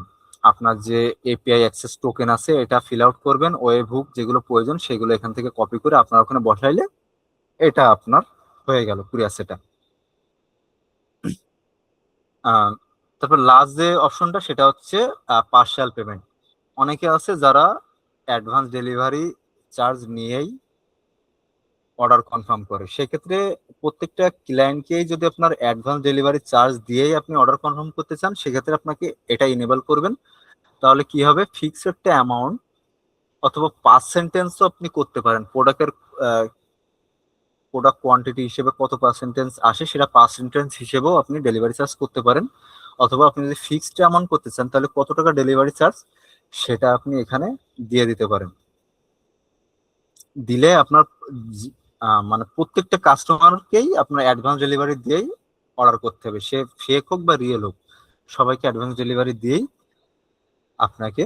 আপনার যে এপিআই অ্যাক্সেস টোকেন আছে এটা ফিল আউট করবেন, ওয়েব হুক যেগুলো প্রয়োজন সেগুলো এখান থেকে কপি করে আপনার ওখানে বসাইলে এটা আপনার হয়ে গেল কুরিয়ার সেটা। তারপর লাস্ট যে অপশনটা সেটা হচ্ছে পার্শিয়াল পেমেন্ট। অনেকে আছে যারা অ্যাডভান্স ডেলিভারি চার্জ নিয়েই অর্ডার কনফার্ম করে, সেক্ষেত্রে প্রত্যেকটা ক্লায়েন্টকেই যদি আপনার অ্যাডভান্স ডেলিভারি চার্জ দিয়েই আপনি অর্ডার কনফার্ম করতে চান সেক্ষেত্রে আপনাকে এটা ইনেবল করবেন। তাহলে কি হবে, ফিক্সড একটা অ্যামাউন্ট অথবা পার্সেন্টেজও আপনি করতে পারেন। প্রোডাক্ট কোয়ান্টিটি হিসেবে কত পার্সেন্টেজ আসে সেটা পার্সেন্টেজ হিসেবেও আপনি ডেলিভারি চার্জ করতে পারেন। অথবা আপনি যদি ফিক্সড অ্যামাউন্ট করতে চান তাহলে কত টাকা ডেলিভারি চার্জ সেটা আপনি এখানে দিয়ে দিতে পারেন। দিলে আপনার মানে প্রত্যেকটা কাস্টমারকেই আপনার অ্যাডভান্স ডেলিভারি দিয়েই অর্ডার করতে হবে, সে ফেক হোক বা রিয়েল হোক, সবাইকে অ্যাডভান্স ডেলিভারি দিয়েই আপনাকে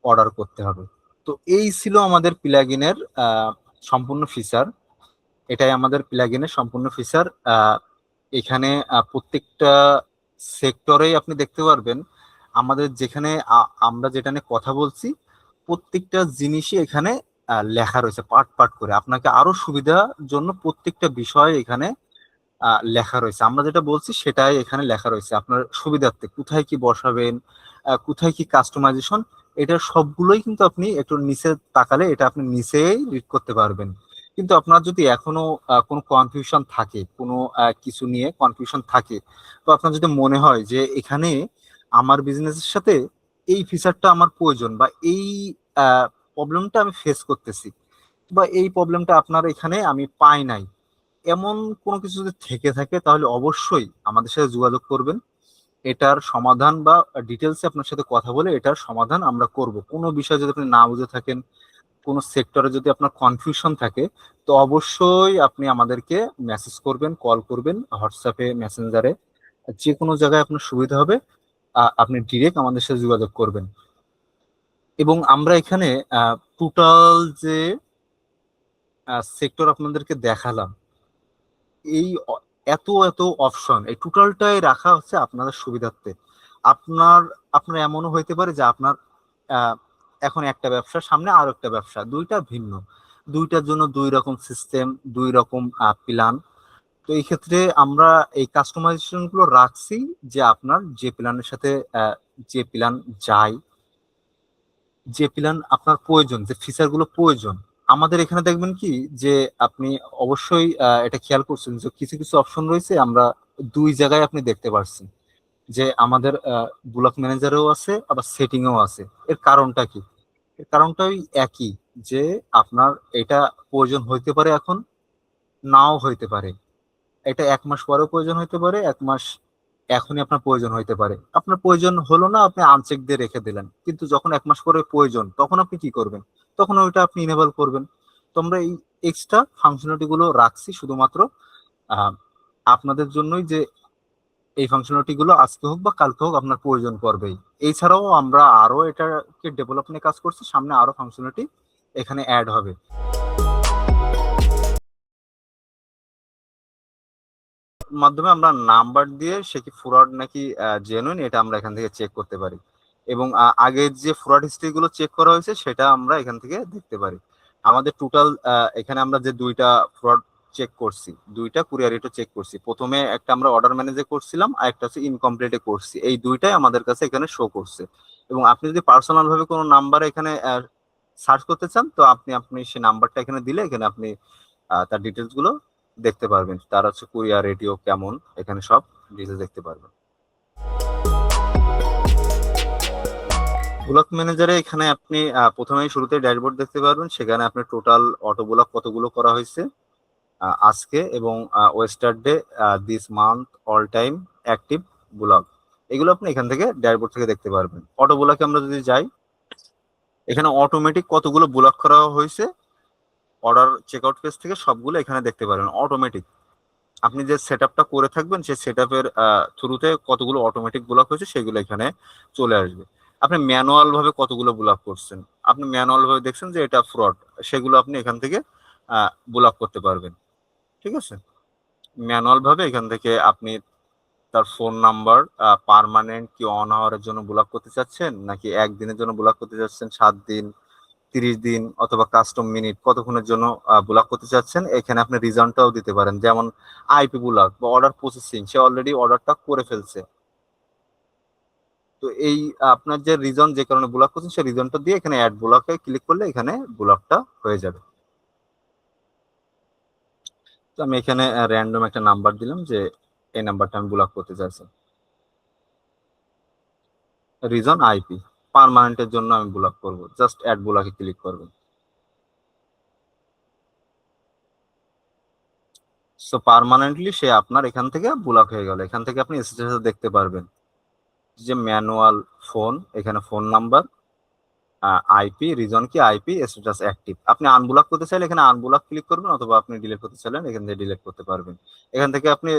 অর্ডার করতে হবে। তো এই ছিল আমাদের প্লাগইনের সম্পূর্ণ ফিচার। এটাই আমাদের প্লাগইনের সম্পূর্ণ ফিচার। এখানে প্রত্যেকটা সেক্টরেই আপনি দেখতে পারবেন আমাদের যেখানে আমরা যেটা নিয়ে কথা বলছি প্রত্যেকটা জিনিসই এখানে লেখা রয়েছে পার্ট পার্ট করে, আপনাকে আরো সুবিধার জন্য প্রত্যেকটা বিষয় এখানে লেখা রয়েছে। আমরা যেটা বলছি সেটাই এখানে লেখা রয়েছে আপনার সুবিধার্থে, কোথায় কি বসাবেন, কোথায় কি কাস্টমাইজেশন, এটা সবগুলোই কিন্তু আপনি একটু নিচে তাকালে এটা আপনি নিচেই রিড করতে পারবেন। কিন্তু আপনার যদি এখনো কোনো কনফিউশন থাকে, কোনো কিছু নিয়ে কনফিউশন থাকে, তো আপনার যদি মনে হয় যে এখানে আমার বিজনেসের সাথে এই ফিচারটা আমার প্রয়োজন, বা এই প্রবলেমটা আমি ফেস করতেছি, বা এই প্রবলেমটা আপনার এখানে আমি পাই নাই, এমন কোনো কিছু যদি থেকে থাকে তাহলে অবশ্যই আমাদের সাথে যোগাযোগ করবেন। এটার সমাধান বা ডিটেলসে আপনার সাথে কথা বলে এটার সমাধান আমরা করব। কোনো বিষয় যদি আপনি না বুঝে থাকেন, কোনো সেক্টরে যদি আপনার কনফিউশন থাকে, তো অবশ্যই আপনি আমাদেরকে মেসেজ করবেন, কল করবেন, হোয়াটসঅ্যাপে, মেসেঞ্জারে, যে কোনো জায়গায় আপনার সুবিধা হবে আপনি ডিরেক্ট আমাদের সাথে যোগাযোগ করবেন। এবং আমরা এখানে টোটাল যে সেক্টর আপনাদেরকে দেখালাম, এই এত এত অপশন এই টোটালটাই রাখা হচ্ছে আপনাদের সুবিধার্থে। আপনার আপনার এমনও হইতে পারে যে আপনার আহ, এখন একটা ব্যবসা, সামনে আরো একটা ব্যবসা, দুইটা ভিন্ন, দুইটার জন্য দুই রকম সিস্টেম, দুই রকম প্ল্যান। তো এই ক্ষেত্রে আমরা এই কাস্টমাইজেশন গুলো রাখছি যে আপনার যে প্ল্যানের সাথে যে প্ল্যান যায়, যে প্ল্যান আপনার প্রয়োজন, যে ফিচার গুলো প্রয়োজন। আমাদের এখানে দেখবেন কি যে আপনি অবশ্যই এটা খেয়াল করছেন যে কিছু কিছু অপশন রয়েছে আমরা দুই জায়গায় আপনি দেখতে পাচ্ছেন, যে আমাদের ব্লক ম্যানেজারেও আছে আবার সেটিং এও আছে। এর কারণটা কি? এর কারণটাই একই, যে আপনার এটা প্রয়োজন হইতে পারে এখন, নাও হইতে পারে। এটা 1 মাস পরেও প্রয়োজন হইতে পারে, 1 মাস এখনই আপনার প্রয়োজন হইতে পারে। আপনার প্রয়োজন হলো না, আপনি আনচেক দিয়ে রেখে দিলেন, কিন্তু যখন 1 মাস পরে প্রয়োজন তখন আপনি কি করবেন? তখন ওইটা আপনি ইনেবল করবেন। তো আমরা এই এক্সট্রা ফাংশনালিটি গুলো রাখছি শুধুমাত্র আহ, আপনাদের জন্যই, যে এই ফাংশনালিটি গুলো আজকে হোক বা কালকে হোক আপনার প্রয়োজন পড়বেই। এছাড়াও আমরা আরো এটাকে ডেভেলপ নিয়ে কাজ করছি, সামনে আরো ফাংশনালিটি এখানে অ্যাড হবে। মাধ্যমে আমরা নাম্বার দিয়ে সে কি ফ্রড নাকি জেনুইন এটা আমরা এখান থেকে চেক করতে পারি। এবং আগের যে ফ্রড হিস্ট্রি গুলো চেক করা হয়েছে সেটা আমরা এখান থেকে দেখতে পারি। আমাদের টোটাল এখানে আমরা যে দুইটা ফ্রড চেক করছি, দুইটা কুরিয়ার রেটও চেক করছি। প্রথমে একটা আমরা অর্ডার ম্যানেজে করছিলাম, আর একটা হচ্ছে ইনকমপ্লিটে করছি। এই দুইটাই আমাদের কাছে এখানে শো করছে। এবং আপনি যদি পার্সোনাল ভাবে কোনো নাম্বার এখানে সার্চ করতে চান, তো আপনি আপনি সেই নাম্বারটা এখানে দিলে এখানে আপনি তার ডিটেলস গুলো দেখতে পারবেন, তার হচ্ছে কুরিয়ার রেডিও কেমন, এখানে সব ডিটেলস দেখতে পারবেন। ব্লক ম্যানেজারে এখানে আপনি প্রথমেই শুরুতে ড্যাশবোর্ড দেখতে পারবেন, সেখানে আপনি টোটাল অটো ব্লক কতগুলো করা হয়েছে আজকে, এবং yesterday, this month, all time active block, এগুলো আপনি এখান থেকে ড্যাশবোর্ড থেকে দেখতে পারবেন। অটো ব্লকে আমরা যদি যাই, এখানে অটোমেটিক কতগুলো ব্লক করা হয়েছে অর্ডার চেকআউট পেজ থেকে সবগুলো এখানে দেখতে পারবেন অটোমেটিক। আপনি যে সেট আপটা করে থাকবেন সেই সেট আপের থ্রুতে কতগুলো অটোমেটিক ব্লক হয়েছে সেগুলো এখানে চলে আসবে। আপনি ম্যানুয়াল ভাবে কতগুলো ব্লক করছেন, আপনি ম্যানুয়াল ভাবে দেখছেন যে এটা ফ্রড, সেগুলো আপনি এখান থেকে ব্লক করতে পারবেন। ঠিক আছে, ম্যানুয়াল ভাবে এখান থেকে আপনি তার ফোন নাম্বার পার্মানেন্ট কি অন আওয়ারের জন্য ব্লক করতে চাচ্ছেন, নাকি একদিনের জন্য ব্লক করতে চাচ্ছেন, 7 দিন, 30 দিন, অথবা কাস্টম মিনিট কতক্ষণের জন্য ব্লক করতে চাচ্ছেন, এখানে আপনি রিজনটাও দিতে পারেন। যেমন আইপি ব্লক বা অর্ডার প্রসেসিং, সে অলরেডি অর্ডারটা করে ফেলছে। তো এই আপনার যে রিজন, যে কারণে ব্লক করছেন, সেই রিজনটা দিয়ে এখানে অ্যাড ব্লকে ক্লিক করলে এখানে ব্লকটা হয়ে যাবে। তো আমি এখানে র্যান্ডম একটা নাম্বার দিলাম যে এই নাম্বারটা আমি ব্লক করতে চাইছি, রিজন আইপি। পার্মানেন্টের জন্য আমি ব্লক করব, জাস্ট অ্যাড ব্লকে ক্লিক করবেন। সো পার্মানেন্টলি সে আপনার এখান থেকে ব্লক হয়ে গেল। এখান থেকে আপনি স্ট্যাটাস দেখতে পারবেন যে ম্যানুয়াল ফোন, এখানে ফোন নাম্বার, আইপি, রিজন কি আইপি, স্ট্যাটাস অ্যাক্টিভ। আপনি আনব্লক করতে চাইলে এখানে আনব্লক ক্লিক করবেন, অথবা আপনি ডিলিট করতে চাইলেন এখান থেকে ডিলিট করতে পারবেন। এখান থেকে আপনি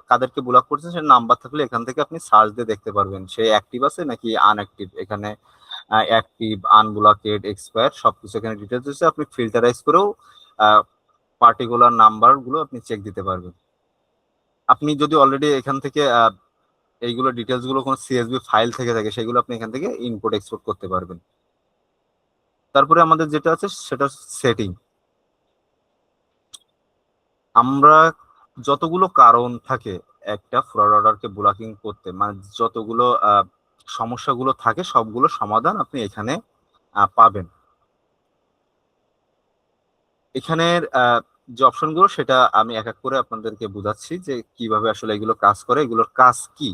কাদেরকে ব্লক করছেন সে নাম্বার থাকলে এখান থেকে আপনি সার্চ দিয়ে দেখতে পারবেন সে অ্যাক্টিভ আছে নাকি আনঅ্যাক্টিভ। এখানে অ্যাক্টিভ, আনব্লকেড, এক্সপায়ার সবকিছু এখানে ডিটেলস আছে। আপনি ফিল্টারাইজ করেও পার্টিকুলার নাম্বার গুলো আপনি চেক দিতে পারবেন। আপনি যদি অলরেডি এখান থেকে এইগুলো ডিটেলস গুলো কোনো সিএসভি ফাইল থেকে থাকে সেগুলো আপনি এখান থেকে ইম্পোর্ট এক্সপোর্ট করতে পারবেন। তারপরে আমাদের যেটা আছে সেটা সেটিং। আমরা যতগুলো কারণ থাকে একটা ফ্রড অর্ডারকে ব্লকিং করতে, মানে যতগুলো সমস্যাগুলো থাকে সবগুলো সমাধান আপনি এখানে পাবেন। এখানের যে অপশনগুলো সেটা আমি এক এক করে আপনাদেরকে বুঝাচ্ছি যে কিভাবে আসলে এগুলো কাজ করে, এগুলোর কাজ কি।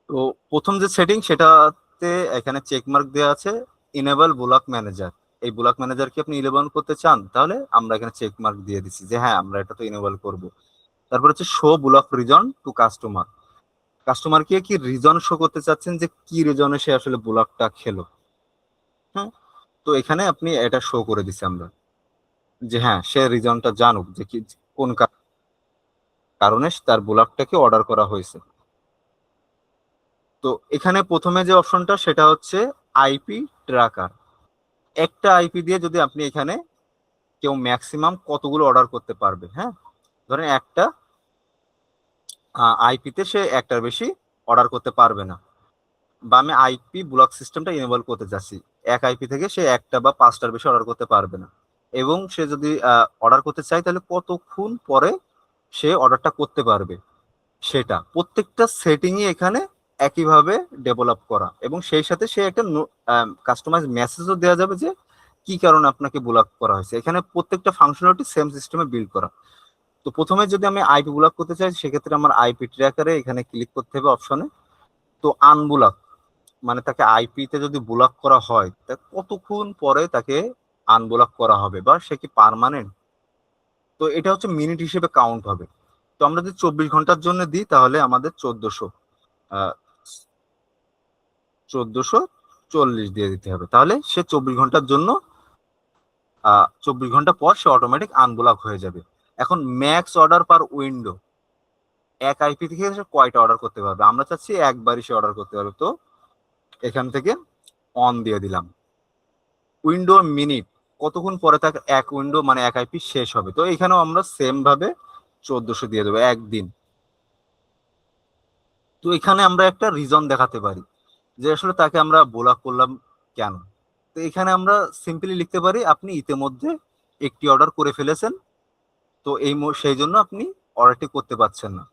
তো প্রথম যে সেটিং সেটাতে এখানে চেক মার্ক দেওয়া আছে ইনেবল ব্লক ম্যানেজার। এই ব্লক ম্যানেজার কি আপনি ইনেবল করতে চান, তাহলে আমরা এখানে চেক মার্ক দিয়ে দিচ্ছি যে হ্যাঁ আমরা এটা তো ইনেবল করব। তারপর হচ্ছে show block reason to customer. কাস্টমারকে কি রিজন শো করতে চাচ্ছেন যে কি রিজনে সে আসলে ব্লকটা খেলো। হ্যাঁ, তো এখানে আপনি এটা শো করে দিচ্ছি আমরা যে হ্যাঁ সে রিজনটা জানুক যে কি কোন কারণে তার ব্লকটাকে অর্ডার করা হয়েছে। তো এখানে প্রথমে যে অপশনটা সেটা হচ্ছে আইপি ট্র্যাকার। একটা আইপি দিয়ে যদি আপনি এখানে কেউ ম্যাক্সিমাম কতগুলো অর্ডার করতে পারবে। হ্যাঁ, ধরেন একটা আইপিতে সে একটার বেশি অর্ডার করতে পারবে না, বা আমি আইপি ব্লক সিস্টেমটা ইনেবল করতে চাচ্ছি, এক আইপি থেকে সে একটা বা পাঁচটার বেশি অর্ডার করতে পারবে না। এবং সে যদি অর্ডার করতে চায় তাহলে কতক্ষণ পরে সে অর্ডারটা করতে পারবে, সেটা প্রত্যেকটা সেটিংই এখানে একইভাবে ডেভেলপ করা। এবং সেই সাথে সে একটা কাস্টমাইজ মেসেজও দেওয়া যাবে যে কি কারণে আপনাকে ব্লক করা হয়েছে। এখানে প্রত্যেকটা ফাংশনালিটি সেম সিস্টেমে বিল্ড করা। তো প্রথমে যদি আমি আইপি ব্লক করতে চাই সেক্ষেত্রে আমার আইপি ট্র্যাকারে এখানে ক্লিক করতে হবে অপশনে। তো আনব্লক মানে তাকে আইপি তে যদি ব্লক করা হয় তা কতক্ষণ পরে তাকে আনব্লক করা হবে, বা সে কি পার্মানেন্ট। তো এটা হচ্ছে মিনিট হিসেবে কাউন্ট হবে। তো আমরা যদি 24 ঘন্টার জন্য দিই তাহলে আমাদের 1440 দিয়ে দিতে হবে, তাহলে সে 24 ঘন্টার জন্য 24 ঘন্টা পর সে অটোমেটিক আনব্লক হয়ে যাবে। এখন ম্যাক্স অর্ডার পার উইন্ডো, এক আইপি থেকে সে কয়টা অর্ডার করতে পারবে, আমরা চাচ্ছি একবারই সে অর্ডার করতে পারবে। তো এখান থেকে অন দিয়ে দিলাম। উইন্ডো মিনিট, কতক্ষণ পরে তার এক উইন্ডো মানে এক আইপি শেষ হবে। তো এখানেও আমরা সেম ভাবে 1400 দিয়ে দেবো, একদিন। তো এখানে আমরা একটা রিজন দেখাতে পারি যে আসলে তাকে আমরা ব্লক করলাম কেন। তো এখানে আমরা সিম্পলি লিখতে পারি আপনি ইতিমধ্যে একটি অর্ডার করে ফেলেছেন, তো সেই জন্য আপনি অর্ডারটি করতে পারছেন না।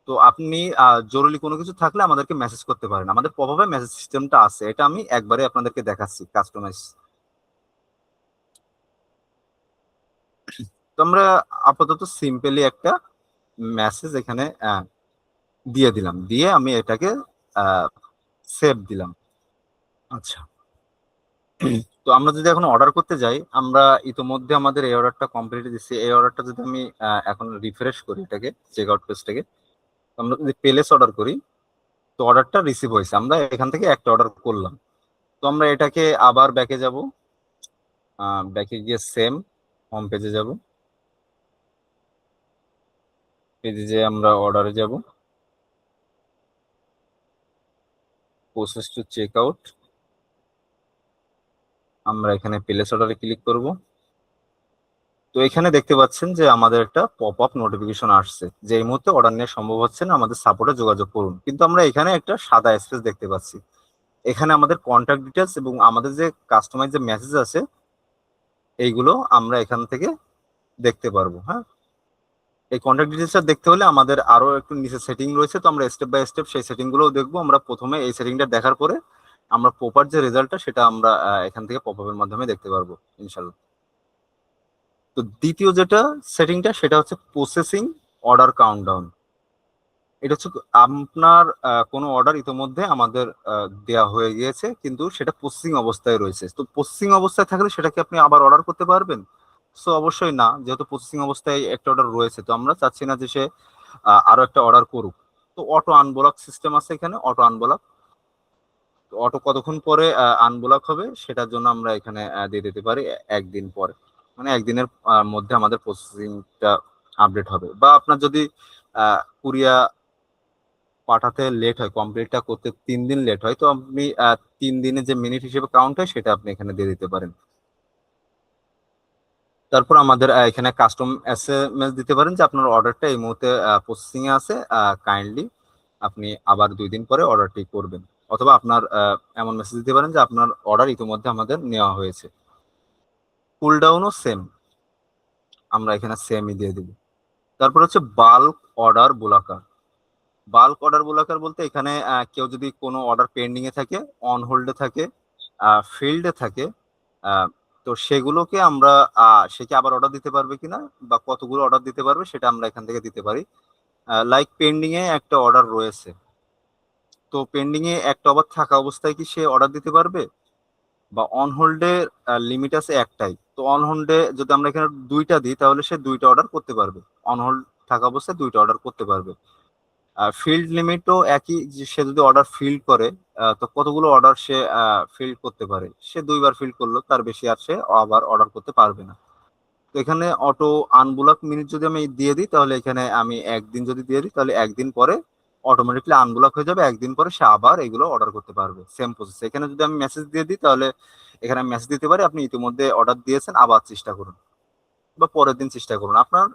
তো আপনি জরুরি কোনো কিছু থাকলে আমাদেরকে মেসেজ করতে পারেন, আমাদের পপআপে মেসেজ সিস্টেমটা আছে, এটা আমি একবারে আপনাদেরকে দেখাচ্ছি কাস্টমাইজ। তো আমরা আপাতত সিম্পলি একটা মেসেজ এখানে দিয়ে দিলাম, দিয়ে আমি এটাকে সেভ দিলাম। আচ্ছা, তো আমরা যদি এখন অর্ডার করতে যাই, আমরা ইতোমধ্যে আমাদের এই অর্ডারটা কমপ্লিট দিচ্ছি। এই অর্ডারটা যদি আমি এখন রিফ্রেশ করি এটাকে, চেক আউট পেজটাকে, আমরা যদি পেলেস অর্ডার করি তো অর্ডারটা রিসিভ হয়েছে, আমরা এখান থেকে একটা অর্ডার করলাম। তো আমরা এটাকে আবার ব্যাকে যাব, ব্যাকে গিয়ে সেম হোম পেজে যাব, পেজে যে আমরা অর্ডারে যাব, প্রসেস টু চেক আউট, আমরা এখানে প্লেস অর্ডারে ক্লিক করব। তো এখানে দেখতে পাচ্ছেন যে আমাদের একটা পপ আপ নোটিফিকেশন আসছে যে এই মুহূর্তে অর্ডার নেওয়া সম্ভব হচ্ছে না, আমাদের সাপোর্টে যোগাযোগ করুন। কিন্তু আমরা এখানে একটা সাদা স্পেস দেখতে পাচ্ছি, এখানে আমাদের কন্ট্যাক্ট ডিটেলস এবং আমাদের যে কাস্টমাইজ যে মেসেজ আছে এইগুলো আমরা এখান থেকে দেখতে পারবো। হ্যাঁ, এই কন্ট্যাক্ট ডিটেলসটা দেখতে হলে আমাদের আরো একটু নিচে সেটিং রয়েছে, তো আমরা স্টেপ বাই স্টেপ সেই সেটিং গুলোও দেখবো। আমরা প্রথমে এই সেটিংটা দেখার পরে আমরা প্রপার যে রেজাল্টটা সেটা আমরা এখান থেকে পপ আপের মাধ্যমে দেখতে পারবো ইনশাল্লাহ। তো দ্বিতীয় যেটা সেটিংটা সেটা হচ্ছে প্রসেসিং অর্ডার কাউন্টডাউন। এটা হচ্ছে আপনার কোনো অর্ডার ইতোমধ্যে আমাদের দেয়া হয়ে গিয়েছে, কিন্তু সেটা প্রসেসিং অবস্থায় রয়েছে। তো প্রসেসিং অবস্থায় থাকলে সেটা কি আপনি আবার অর্ডার করতে পারবেন? সো অবশ্যই না, যেহেতু প্রসেসিং অবস্থায় একটা অর্ডার রয়েছে, তো আমরা চাচ্ছি না যে সে আরো একটা অর্ডার করুক। তো অটো আনব্লক সিস্টেম আছে এখানে, অটো আনব্লক। অটো কতক্ষণ পরে আনব্লক হবে সেটার জন্য আমরা এখানে দিয়ে দিতে পারি একদিন পরে, মানে একদিনের মধ্যে আমাদের প্রসেসিংটা আপডেট হবে। বা আপনার যদি কুরিয়া পাঠাতে লেট হয়, কমপ্লিটটা করতে 3 দিন লেট হয়, তো আপনি 3 দিনে যে মিনিট হিসেবে কাউন্ট হয় সেটা আপনি এখানে দিয়ে দিতে পারেন। তারপর আমাদের এখানে কাস্টম এসএমএস দিতে পারেন যে আপনার অর্ডারটা এই মুহূর্তে প্রসেসিং এ আছে, কাইন্ডলি আপনি আবার 2 দিন পরে অর্ডারটি করবেন। অথবা আপনার এমন মেসেজ দিতে পারেন যে আপনার অর্ডার ইতিমধ্যে আমাদের নেওয়া হয়েছে। কুল ডাউনও সেম, আমরা এখানে সেমই দিয়ে দিব। তারপর হচ্ছে বাল্ক অর্ডার বুলাকার। বাল্ক অর্ডার বুলাকার বলতে এখানে কেউ যদি কোনো অর্ডার পেন্ডিং এ থাকে, অন হোল্ডে থাকে, ফিল্ডে থাকে, আহ, তো সেগুলোকে আমরা সে কি আবার অর্ডার দিতে পারবে কিনা বা কতগুলো অর্ডার দিতে পারবে সেটা আমরা এখান থেকে দিতে পারি। লাইক পেন্ডিং এ একটা অর্ডার রয়েছে, তো পেন্ডিং এ একটা অর্ডার থাকা অবস্থায় কি সে অর্ডার দিতে পারবে? বা অন হোল্ডে লিমিট আছে একটাই, তো অন হোল্ডে যদি আমরা এখানে 2টা দিই তাহলে সে 2টা অর্ডার করতে পারবে, অন হোল্ড থাকা অবস্থায় 2টা অর্ডার করতে পারবে। ফিল্ড লিমিটও একই, যে সে যদি অর্ডার ফিল্ড করে তো কতগুলো অর্ডার সে ফিল্ড করতে পারে, সে 2বার ফিল্ড করলো, তার বেশি আর সে আবার অর্ডার করতে পারবে না। তো এখানে অটো আনব্লক মিনিট যদি আমি দিয়ে দিই, তাহলে এখানে আমি একদিন যদি দিয়ে দিই তাহলে একদিন পরে অটোমেটিকলি আনব্লক হয়ে যাবে, একদিন পরে সে আবার এগুলো অর্ডার করতে পারবে সেম প্রসেস। এখানে যদি আমি মেসেজ দিয়ে দিই তাহলে এখানে মেসেজ দিতে পারি আপনি ইতিমধ্যে অর্ডার দিয়েছেন, আবার চেষ্টা করুন বা পরের দিন চেষ্টা করুন। আপনার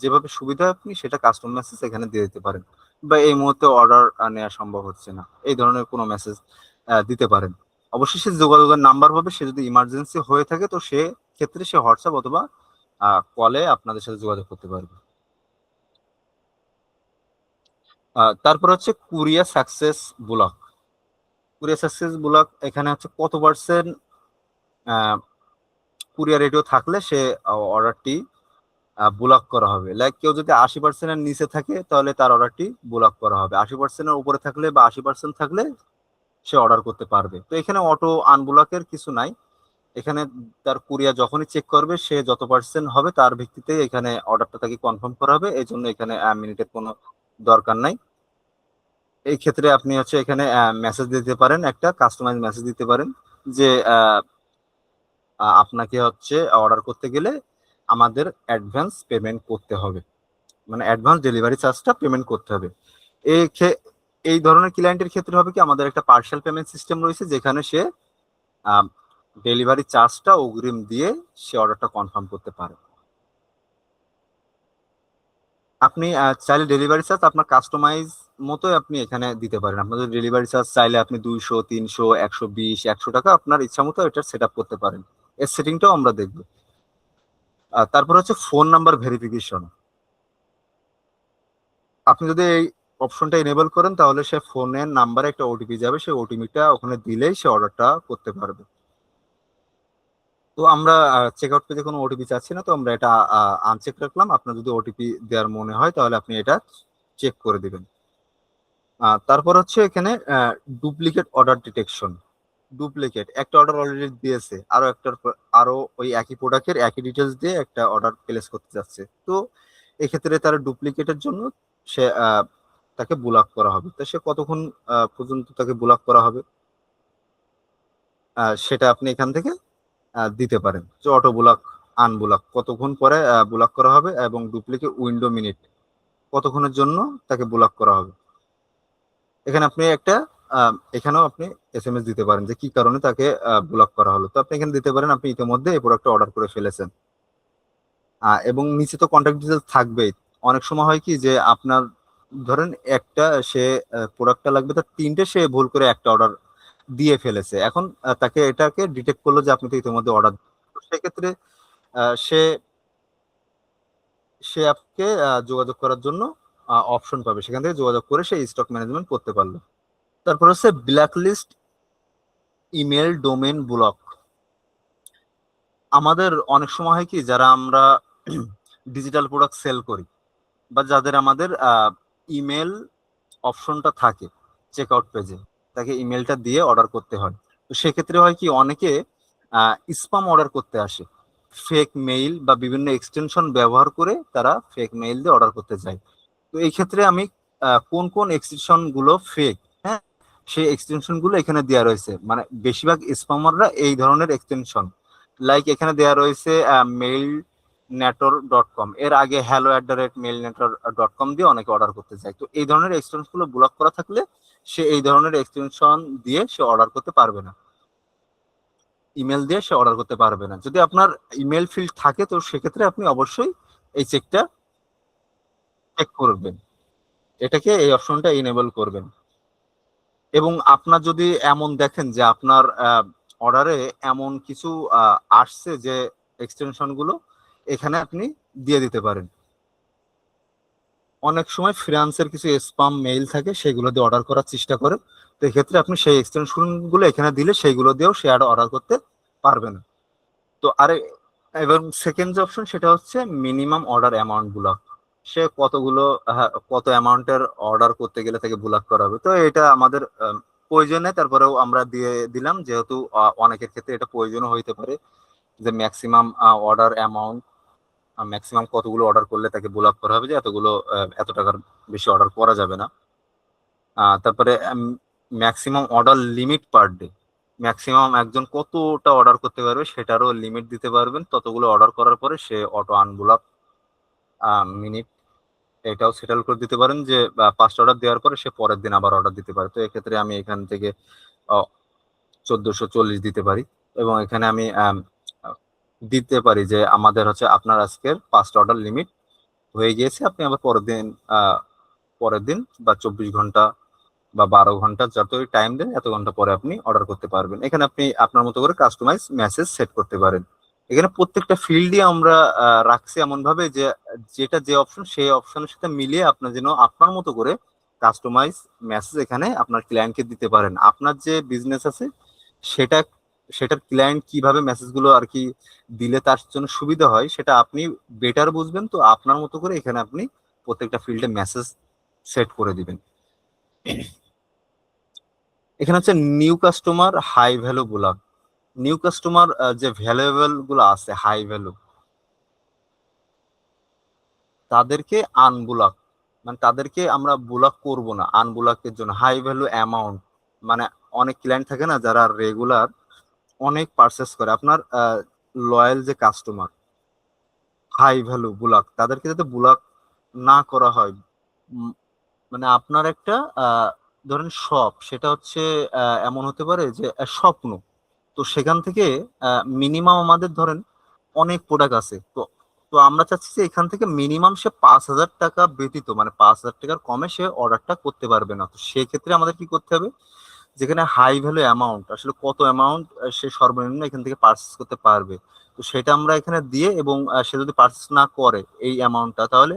যেভাবে সুবিধা হয় আপনি সেটা কাস্টম মেসেজ এখানে দিয়ে দিতে পারেন। বা এই মুহূর্তে অর্ডার নেওয়া সম্ভব হচ্ছে না, এই ধরনের কোনো মেসেজ দিতে পারেন। অবশ্যই সে যোগাযোগের নাম্বার পাবে, সে যদি ইমার্জেন্সি হয়ে থাকে তো সে ক্ষেত্রে সে হোয়াটসঅ্যাপ অথবা কলে আপনাদের সাথে যোগাযোগ করতে পারবে। তারপর হচ্ছে কুরিয়া সাকসেস ব্লক। কুরিয়া সাকসেস ব্লক এখানে হচ্ছে কত পার্সেন্ট কুরিয়ার রেডিও থাকলে সে অর্ডারটি ব্লক করা হবে। লাইক কেউ যদি 80%-এর নিচে থাকে তাহলে তার অর্ডারটি ব্লক করা হবে, 80%-এর উপরে থাকলে বা 80% থাকলে সে অর্ডার করতে পারবে। তো এখানে অটো আনব্লকের কিছু নাই, এখানে তার কুরিয়ার যখনই চেক করবে সে যত পার্সেন্ট হবে তার ভিত্তিতে এখানে অর্ডারটা তাকে কনফার্ম করা হবে, এই জন্য এখানে মিনিটের কোনো দরকার নাই। এই ক্ষেত্রে আপনি হচ্ছে এখানে মেসেজ দিতে পারেন, একটা কাস্টমাইজ মেসেজ দিতে পারেন যে আপনাকে হচ্ছে অর্ডার করতে গেলে আমাদের অ্যাডভান্স পেমেন্ট করতে হবে, মানে অ্যাডভান্স ডেলিভারি চার্জটা পেমেন্ট করতে হবে। এই এই ধরনের ক্লায়েন্টের ক্ষেত্রে হবে কি আমাদের একটা পার্সিয়াল পেমেন্ট সিস্টেম রয়েছে, যেখানে সে ডেলিভারি চার্জটা অগ্রিম দিয়ে সে অর্ডারটা কনফার্ম করতে পারে। আপনি চাইলে ডেলিভারি চার্জ আপনার কাস্টমাইজ মতোই আপনি এখানে দিতে পারেন। আপনাদের ডেলিভারি চার্জ চাইলে আপনি 200, 300, 120, 100 টাকা আপনার ইচ্ছা মতো এটা সেট আপ করতে পারেন। এর সেটিংটাও আমরা দেখবো। তারপর হচ্ছে ফোন নাম্বার ভেরিফিকেশন। আপনি যদি এই অপশনটা এনেবল করেন তাহলে সে ফোনের নাম্বারে একটা ওটিপি যাবে, সেই ওটিপিটা ওখানে দিলেই সে অর্ডারটা করতে পারবে। তো আমরা চেক আউট পেজে কোনো ওটিপি চাচ্ছি না, তো আমরা এটা আনচেক রাখলাম। আপনার যদি ওটিপি দেওয়ার মনে হয় তাহলে আপনি এটা চেক করে দিবেন। তারপর হচ্ছে এখানে ডুপ্লিকেট অর্ডার ডিটেকশন। ডুপ্লিকেট একটা অর্ডার অলরেডি দিয়েছে, আরো ওই একই প্রোডাক্টের একই ডিটেলস দিয়ে একটা অর্ডার প্লেস করতে যাচ্ছে, তো এক্ষেত্রে তার ডুপ্লিকেটের জন্য সে তাকে ব্লক করা হবে। তো সে কতক্ষণ পর্যন্ত তাকে ব্লক করা হবে সেটা আপনি এখান থেকে দিতে পারেন যে অটো ব্লক, আনব্লক কতক্ষণ পরে ব্লক করা হবে, এবং ডুপ্লিকেট উইন্ডো মিনিট কতক্ষণের জন্য তাকে ব্লক করা হবে। এখানে আপনি একটা এখানেও আপনি এসএমএস দিতে পারেন যে কি কারণে তাকে ব্লক করা হলো। তো আপনি এখানে দিতে পারেন আপনি ইতিমধ্যে এই প্রোডাক্টটা অর্ডার করে ফেলেছেন, এবং নিচে তো কন্ট্যাক্ট ডিটেলস থাকবেই। অনেক সময় হয় কি যে আপনার ধরেন একটা সে প্রোডাক্টটা লাগবে তার 3টে, সে ভুল করে একটা অর্ডার দিয়ে ফেলেছে, এখন তাকে এটাকে ডিটেক্ট করলো যে আপনি তো ইতিমধ্যে অর্ডার, সেক্ষেত্রে সে সে আপনাকে যোগাযোগ করার জন্য অপশন পাবে, সেখান থেকে যোগাযোগ করে সে স্টক ম্যানেজমেন্ট করতে পারলো। তারপর হচ্ছে black list email domain block. আমাদের অনেক সময় হয় কি যারা আমরা ডিজিটাল প্রোডাক্ট সেল করি বা যাদের আমাদের ইমেল অপশনটা থাকে চেক আউট পেজে, তাকে ইমেলটা দিয়ে অর্ডার করতে হয়। তো সেক্ষেত্রে হয় কি, অনেকে স্পাম অর্ডার করতে আসে, ফেক মেইল বা বিভিন্ন এক্সটেনশন ব্যবহার করে তারা ফেক মেইল দিয়ে অর্ডার করতে যায়। তো এই ক্ষেত্রে আমি কোন কোন এক্সটেনশন গুলো ফেক, হ্যাঁ, সেই এক্সটেনশন গুলো এখানে দেওয়া রয়েছে। মানে বেশিরভাগ স্পামাররা এই ধরনের এক্সটেনশন, লাইক এখানে দেওয়া রয়েছে মেইল নেটর.com, এর আগে hello@mailnetor.com দিয়ে অনেকে অর্ডার করতে চায়। তো এই ধরনের এক্সটেনশন গুলো ব্লক করা থাকলে সে এই ধরনের এক্সটেনশন দিয়ে সে অর্ডার করতে পারবে না, ইমেল দিয়ে সে অর্ডার করতে পারবে না। যদি আপনার ইমেল ফিল্ড থাকে তো সেক্ষেত্রে আপনি অবশ্যই এই চেকটা চেক করবেন, এটাকে এই অপশনটা ইনেবল করবেন। এবং আপনার যদি এমন দেখেন যে আপনার অর্ডারে এমন কিছু আসছে যে এক্সটেনশন গুলো এখানে আপনি দিয়ে দিতে পারেন। অনেক সময় ফ্রিল্যান্সের কিছু স্পাম মেইল থাকে, সেগুলো দিয়ে অর্ডার করার চেষ্টা করে। তো এক্ষেত্রে আপনি সেই এক্সটেনশন গুলো এখানে দিলে সেইগুলো দিয়েও সে আর অর্ডার করতে পারবে না। তো আরে, এবং সেকেন্ড যে অপশন সেটা হচ্ছে মিনিমাম অর্ডার অ্যামাউন্ট ব্লক। সে কতগুলো, কত অ্যামাউন্টের অর্ডার করতে গেলে তাকে ব্লক করা হবে। তো এটা আমাদের প্রয়োজন নেই, তারপরেও আমরা দিয়ে দিলাম, যেহেতু অনেকের ক্ষেত্রে এটা প্রয়োজনও হইতে পারে যে ম্যাক্সিমাম অর্ডার অ্যামাউন্ট, ম্যাক্সিমাম কতগুলো অর্ডার করলে তাকে ব্লক করা হবে, যে এতগুলো এত টাকার বেশি অর্ডার করা যাবে না। তারপরে maximum order limit per day, maximum একজন কতটা অর্ডার করতে পারবে সেটারও লিমিট দিতে পারবেন। ততগুলো অর্ডার করার পরে সে অটো আনব্লক মিনিট, এটাও সেটেল করে দিতে পারেন যে 5টা অর্ডার দেওয়ার পরে সে পরের দিন আবার অর্ডার দিতে পারে। তো এক্ষেত্রে আমি এখান থেকে 1440 দিতে পারি, এবং এখানে আমি দিতে পারি যে আমাদের হচ্ছে আপনার আজকের 5টা অর্ডার লিমিট হয়ে গিয়েছে, আপনি আবার পরের দিন বা 24 ঘন্টা বা 12 ঘন্টা যতই টাইম দেন এত ঘন্টা পরে আপনি অর্ডার করতে পারবেন। এখানে আপনি আপনার মতো করে কাস্টমাইজ মেসেজ সেট করতে পারেন। এখানে প্রত্যেকটা ফিল্ডই আমরা রাখছি এমন ভাবে যে যেটা যে অপশন সেই অপশনের সাথে মিলিয়ে আপনার যেন আপনার মতো করে কাস্টমাইজ মেসেজ এখানে আপনার ক্লায়েন্টকে দিতে পারেন। আপনার যে বিজনেস আছে সেটা, সেটার ক্লায়েন্ট কিভাবে মেসেজগুলো আর কি দিলে তার জন্য সুবিধা হয় সেটা আপনি বেটার বুঝবেন। তো আপনার মতো করে এখানে আপনি প্রত্যেকটা ফিল্ডে মেসেজ সেট করে দিবেন। এখানে হচ্ছে new customer high value block. New customer যে ভ্যালুয়েবল গুলো আছে হাই ভ্যালু, তাদেরকে আনব্লক, মানে তাদেরকে আমরা ব্লক করব না আনব্লকের জন্য। হাই ভ্যালু অ্যামাউন্ট মানে অনেক ক্লায়েন্ট থাকে না যারা রেগুলার অনেক পারচেস করে, আপনার লয়াল যে কাস্টমার, হাই ভ্যালু ব্লক, তাদেরকে যাতে ব্লক না করা হয়। উম, মানে আপনার একটা ধরেন শপ, সেটা হচ্ছে এমন হতে পারে যে স্বপ্ন, তো সেখান থেকে মিনিমাম আমাদের ধরেন অনেক প্রোডাক্ট আছে, তো তো আমরা চাচ্ছি যে এখান থেকে মিনিমাম সে 5,000 টাকা ব্যতীত, মানে 5,000 টাকার কমে সে অর্ডারটা করতে পারবে না। তো সেক্ষেত্রে আমাদের কি করতে হবে, যেখানে হাই ভ্যালু অ্যামাউন্ট, আসলে কত অ্যামাউন্ট সে সর্বনিম্ন এখান থেকে পারচেস করতে পারবে, তো সেটা আমরা এখানে দিয়ে, এবং সে যদি পারচেস না করে এই অ্যামাউন্টটা, তাহলে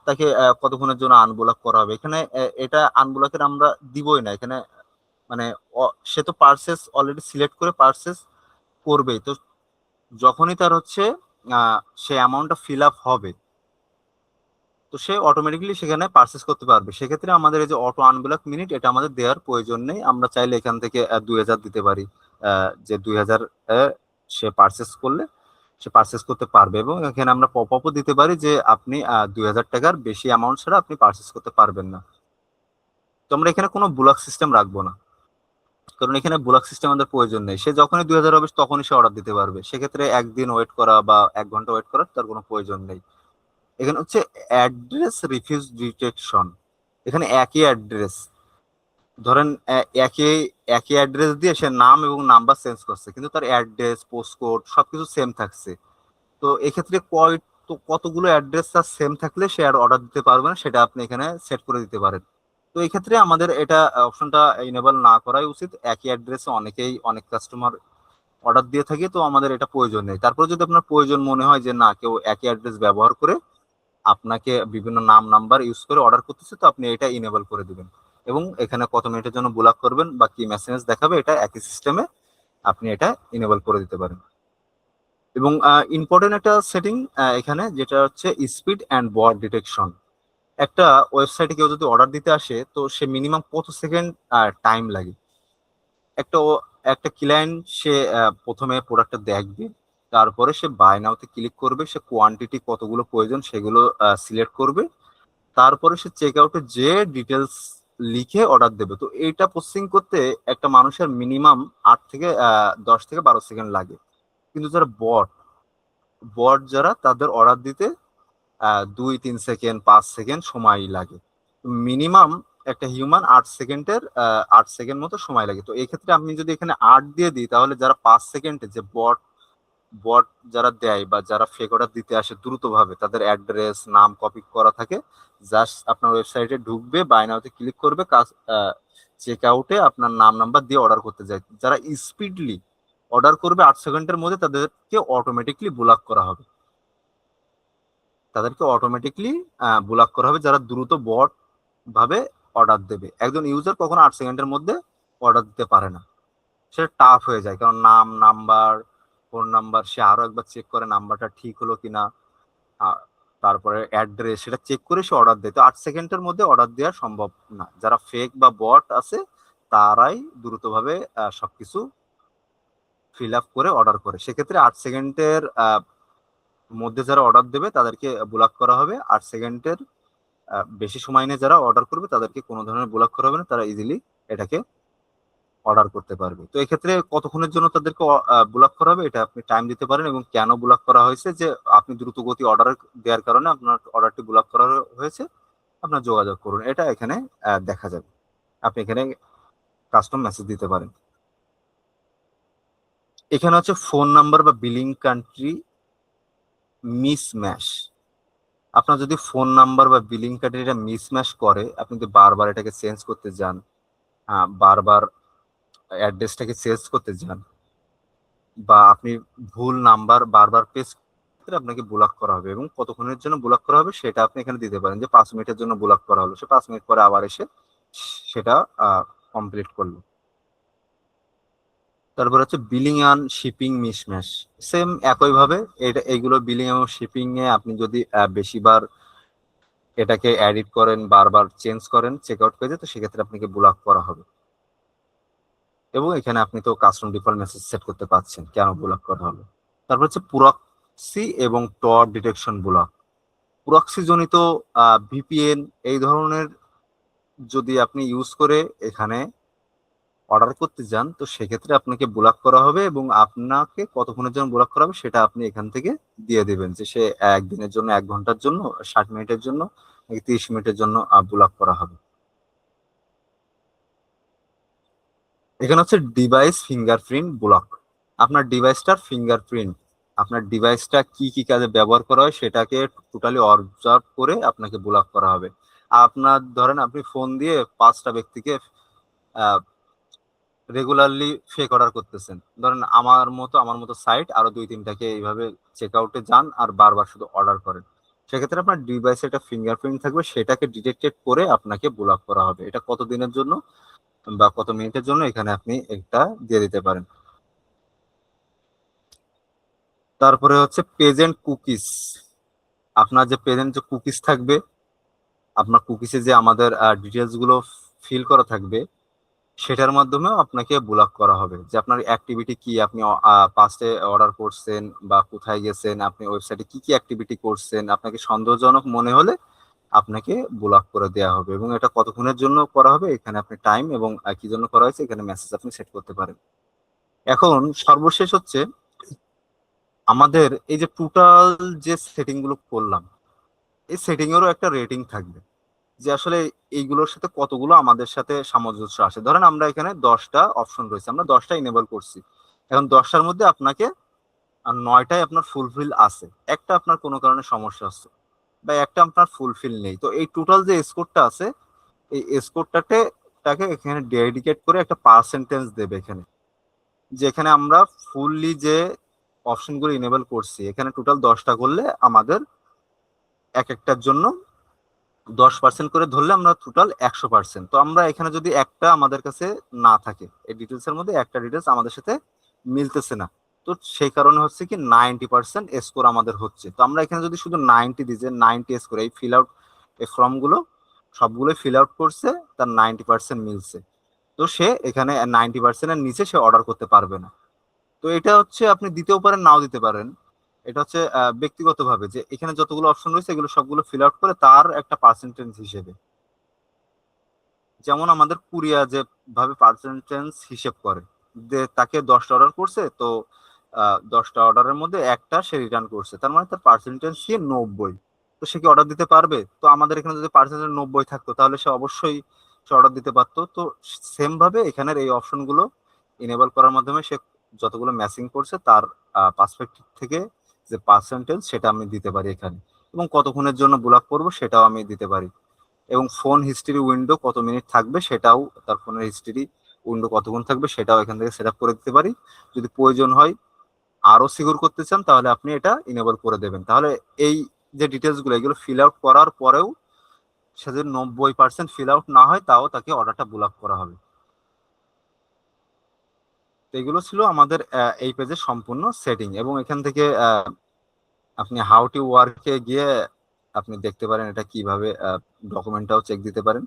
তাকে কতক্ষণের জন্য আনব্লক করা হবে। এখানে এটা আনব্লকের আমরা দিবই না এখানে, মানে সে তো পারচেস অলরেডি সিলেক্ট করে পারচেস করবেই। তো যখনই তার হচ্ছে সে অ্যামাউন্টটা ফিল আপ হবে, তো সে অটোমেটিকলি সেখানে পারচেস করতে পারবে। সেক্ষেত্রে আমাদের এই যে অটো আনব্লক মিনিট, এটা আমাদের দেওয়ার প্রয়োজন নেই। আমরা চাইলে এখান থেকে 2,000 দিতে পারি, যে 2,000 সে পারচেস করলে সে পারচেস করতে পারবে। এবং এখানে আমরা পপ আপও দিতে পারি যে আপনি 2,000 টাকার বেশি অ্যামাউন্ট ছাড়া আপনি পারচেস করতে পারবেন না। তো আমরা এখানে কোনো ব্লক সিস্টেম রাখবো না, কারণ এখানে ব্লক সিস্টেম আমাদের প্রয়োজন নেই। সে যখনই 2,000 হবে তখনই সে অর্ডার দিতে পারবে, সেক্ষেত্রে একদিন ওয়েট করা বা 1 ঘন্টা ওয়েট করার তার কোনো প্রয়োজন নেই। এখানে হচ্ছে অ্যাড্রেস রিফিউজ ডিটেকশন। এখানে একই অ্যাড্রেস, ধরেন একই একই অ্যাড্রেস দিয়ে সে নাম এবং নাম্বার চেঞ্জ করছে, কিন্তু তার অ্যাড্রেস পোস্টকোড সবকিছু সেম থাকছে। তো এক্ষেত্রে তো কতগুলো অ্যাড্রেস তার সেম থাকলে সে আর অর্ডার দিতে পারবে না, সেটা আপনি এখানে সেট করে দিতে পারেন। তো এই ক্ষেত্রে আমাদের এটা অপশনটা ইনেবল না করাই উচিত। একই অ্যাড্রেসে অনেক কাস্টমার অর্ডার দিয়ে থাকে, তো আমাদের এটা প্রয়োজন নেই। তারপরে যদি আপনার প্রয়োজন মনে হয় যে না, কেউ একই অ্যাড্রেস ব্যবহার করে আপনাকে বিভিন্ন নাম নাম্বার ইউজ করে অর্ডার করতেছে, তো আপনি এটা ইনেবল করে দিবেন। এবং এখানে কত মিনিটের জন্য ব্লক করবেন বা কি মেসেজ দেখাবে, এটা একই সিস্টেমে আপনি এটা ইনেবল করে দিতে পারেন। এবং ইম্পর্টেন্ট একটা সেটিং এখানে, যেটা হচ্ছে স্পিড অ্যান্ড বট ডিটেকশন। একটা ওয়েবসাইটে কেউ যদি অর্ডার দিতে আসে তো সে মিনিমাম কত সেকেন্ড টাইম লাগে। একটা একটা ক্লায়েন্ট সে প্রথমে প্রোডাক্টটা দেখবে, তারপরে সে বাই নাওতে ক্লিক করবে, সে কোয়ান্টিটি কতগুলো প্রয়োজন সেগুলো সিলেক্ট করবে, তারপরে সে চেক আউটে যে ডিটেলস লিখে অর্ডার দেবে। তো এইটা প্রসেসিং করতে একটা মানুষের মিনিমাম 10 থেকে 12 সেকেন্ড লাগে। কিন্তু যারা বট বট যারা তাদের অর্ডার দিতে 2-3 সেকেন্ড 5 সেকেন্ড সময় লাগে। মিনিমাম একটা হিউম্যান 8 সেকেন্ডের 8 সেকেন্ড মতো সময় লাগে। তো এই ক্ষেত্রে আমি যদি এখানে 8 দিয়ে দিই তাহলে যারা 5 সেকেন্ডে যে বট বট যারা দেয় বা যারা ফেক অর্ডার দিতে আসে দ্রুতভাবে, তাদের অ্যাড্রেস নাম কপি করা থাকে, জাস্ট আপনার ওয়েবসাইটে ঢুকবে, বাই নাওতে ক্লিক করবে, কাজ চেক আউটে আপনার নাম নাম্বার দিয়ে অর্ডার করতে যায়। যারা স্পিডলি অর্ডার করবে 8 সেকেন্ডের মধ্যে তাদেরকে অটোমেটিকলি ব্লক করা হবে। তাদেরকে অটোমেটিকলি ব্লক করা হবে যারা দ্রুত বট ভাবে অর্ডার দেবে। একজন ইউজার কখনো 8 সেকেন্ডের মধ্যে অর্ডার দিতে পারে না, সেটা টাফ হয়ে যায়, কারণ নাম নাম্বার ফোন নাম্বার সে আরো একবার চেক করে নাম্বারটা ঠিক হলো কিনা, তারপরে অ্যাড্রেস সেটা চেক করে সে অর্ডার দেয়। তো 8 সেকেন্ডের মধ্যে অর্ডার দেওয়া সম্ভব না। যারা ফেক বা বট আছে তারাই দ্রুতভাবে সবকিছু ফিল আপ করে অর্ডার করে। সেক্ষেত্রে 8 সেকেন্ডের মধ্যে যারা অর্ডার দেবে তাদেরকে ব্লক করা হবে। 8 সেকেন্ডের বেশি সময় নিয়ে যারা অর্ডার করবে তাদেরকে কোনো ধরনের ব্লক করা হবে না, তারা ইজিলি এটাকে অর্ডার করতে পারবে। তো এক্ষেত্রে কতক্ষণের জন্য তাদেরকে ব্লক করা হবে এটা আপনি টাইম দিতে পারেন, এবং কেন ব্লক করা হয়েছে, যে আপনি দ্রুত গতি অর্ডার দেওয়ার কারণে আপনার অর্ডারটি ব্লক করা হয়েছে, আপনার যোগাযোগ করুন, এটা এখানে দেখা যাবে। আপনি এখানে কাস্টম মেসেজ দিতে পারেন। এখানে হচ্ছে ফোন নাম্বার বা বিলিং কান্ট্রি মিসম্যাশ। আপনার যদি ফোন নাম্বার বা বিলিং কান্ট্রিটা মিসম্যাশ করে, আপনি যদি বারবার এটাকে চেঞ্জ করতে যান, বারবার অ্যাড্রেসটাকে চেঞ্জ করতে যান, বা আপনি ভুল নাম্বার বারবার পেস্ট করে, আপনাকে ব্লক করা হবে। এবং কতক্ষণের জন্য ব্লক করা হবে সেটা আপনি এখানে দিতে পারেন, যে 5 মিনিটের জন্য ব্লক করা হলো, সে 5 মিনিট পরে আবার এসে সেটা কমপ্লিট করলো। তারপর হচ্ছে billing and shipping mismatch. Same একইভাবে এইগুলো বিলিং এবং শিপিং এ আপনি যদি বেশিবার এটাকে এডিট করেন, বারবার চেঞ্জ করেন চেক আউট পেজে, তো সেক্ষেত্রে আপনাকে ব্লক করা হবে। এবং এখানে আপনি তো কাস্টম ডিফল্ট মেসেজ সেট করতে পারছেন কেন ব্লক করা হলো। তারপর হচ্ছে প্রক্সি এবং টর ডিটেকশন ব্লক। প্রক্সি জনিত ভিপিএন এই ধরনের যদি আপনি ইউজ করে এখানে অর্ডার করতে যান, তো সেক্ষেত্রে আপনাকে ব্লক করা হবে, এবং আপনাকে কতক্ষণের জন্য ব্লক করা হবে সেটা আপনি এখান থেকে দিয়ে দেবেন, যে সে একদিনের জন্য, 1 ঘন্টার জন্য, 60 মিনিটের জন্য, 30 মিনিটের জন্য ব্লক করা হবে। এখানে হচ্ছে ডিভাইস ফিঙ্গারপ্রিন্ট ব্লক। আপনার ডিভাইসটার ফিঙ্গারপ্রিন্ট, আপনার ডিভাইসটা কি কি কাজে ব্যবহার করা হয় সেটাকে টোটালি অবজার্ভ করে আপনাকে ব্লক করা হবে। আপনার ধরেন আপনি ফোন দিয়ে 5টা ব্যক্তিকে রেগুলারলি ফেক অর্ডার করতেছেন, ধরেন আমার মতো সাইট আরো 2-3টাকে এইভাবে চেক আউটে যান আর বারবার শুধু অর্ডার করেন, সেক্ষেত্রে আপনার ডিভাইসে একটা ফিঙ্গারপ্রিন্ট থাকবে, সেটাকে ডিটেক্টেড করে আপনাকে ব্লক করা হবে। এটা কত দিনের জন্য বা কত মিনিটের জন্য এখানে আপনি একটা দিয়ে দিতে পারেন। তারপরে হচ্ছে প্রেজেন্ট কুকিজ। আপনার যে প্রেজেন্ট যে কুকিজ থাকবে, আপনার কুকিজে যে আমাদের ডিটেলস গুলো ফিল করা থাকবে, সেটার মাধ্যমেও আপনাকে ব্লক করা হবে, যে আপনার অ্যাক্টিভিটি কি, আপনি পাস্টে অর্ডার করছেন বা কোথায় গেছেন, আপনি ওয়েবসাইটে কি কি অ্যাক্টিভিটি করছেন, আপনাকে সন্দেহজনক মনে হলে আপনাকে ব্লক করে দেওয়া হবে। এবং এটা কতক্ষণের জন্য করা হবে এখানে আপনি টাইম এবং কি জন্য করা হয়েছে এখানে মেসেজ আপনি সেট করতে পারেন। এখন সর্বশেষ হচ্ছে আমাদের এই যে টোটাল যে সেটিং গুলো করলাম, এই সেটিং এরও একটা রেটিং থাকবে, যে আসলে এইগুলোর সাথে কতগুলো আমাদের সাথে সামঞ্জস্য আসে। ধরেন আমরা এখানে 10টা অপশন রয়েছে, আমরা 10টা ইনেবল করছি, এখন 10টার মধ্যে আপনাকে 9টাই আপনার ফুলফিল আছে, একটা আপনার কোনো কারণে সমস্যা আছে, বা একটা আপনার ফুলফিল নেই। তো এই টোটাল যে স্কোরটা আছে, এই স্কোরটাকে এখানে ডেডিকেট করে একটা পার্সেন্টেজ দেবে এখানে, যে এখানে আমরা ফুললি যে অপশনগুলো ইনেবল করছি, এখানে টোটাল 10টা করলে আমাদের এক একটার জন্য 10% করে ধরলে আমরা টোটাল 100%। তো আমরা এখানে যদি একটা আমাদের কাছে না থাকে, এই ডিটেলস এর মধ্যে একটা ডিটেলস আমাদের সাথে মিলতেছে না, তো সেই কারণে হচ্ছে কি 90% স্কোর আমাদের হচ্ছে। তো আমরা এখানে যদি শুধু 90 দিই, যে 90 স্কোর, এই ফিল আউট এই ফর্মগুলো সবগুলোই ফিল আউট করছে, তার 90% মিলছে। তো সে এখানে 90%-এর নিচে সে অর্ডার করতে পারবে না। তো এটা হচ্ছে আপনি দিতেও পারেন, নাও দিতে পারেন। এটা হচ্ছে ব্যক্তিগতভাবে, যে এখানে যতগুলো অপশন রয়েছে এগুলো সবগুলো ফিল আউট করে তার একটা পার্সেন্টেজ হিসেবে, যেমন আমাদের কুরিয়ার যে ভাবে পার্সেন্টেজ হিসেব করে, যে তাকে 10টা অর্ডার করছে, তো 10টা অর্ডারের মধ্যে একটা সে রিটার্ন করছে, তার মানে তার পার্সেন্টেজ সে 90। তো সে কি অর্ডার দিতে পারবে? তো আমাদের এখানে যদি পার্সেন্টেজ 90 থাকতো তাহলে সে অবশ্যই সে অর্ডার দিতে পারতো। তো সেম ভাবে এখানের এই অপশনগুলো ইনেবল করার মাধ্যমে সে যতগুলো ম্যাচিং করছে তার পার্সপেক্টিভ থেকে যে পার্সেন্টেজ সেটা আমি দিতে পারি এখানে, এবং কতক্ষণের জন্য ব্লক করব সেটাও আমি দিতে পারি, এবং ফোন হিস্ট্রি উইন্ডো কত মিনিট থাকবে সেটাও, তার ফোনের হিস্ট্রি উইন্ডো কতক্ষণ থাকবে সেটাও এখান থেকে সেট আপ করে দিতে পারি। যদি প্রয়োজন হয় আরো সিকিউর করতে চান তাহলে আপনি এটা ইনেবল করে দেবেন। তাহলে এই যে ডিটেলস গুলো এগুলো ফিল আউট করার পরেও সে যদি 90% ফিল আউট না হয় তাও তাকে অর্ডারটা ব্লক করা হবে। তো এগুলো ছিল আমাদের এই পেজের সম্পূর্ণ সেটিং, এবং এখান থেকে আপনি হাউ টু ওয়ার্কে গিয়ে আপনি দেখতে পারেন এটা কিভাবে, ডকুমেন্টটাও চেক দিতে পারেন।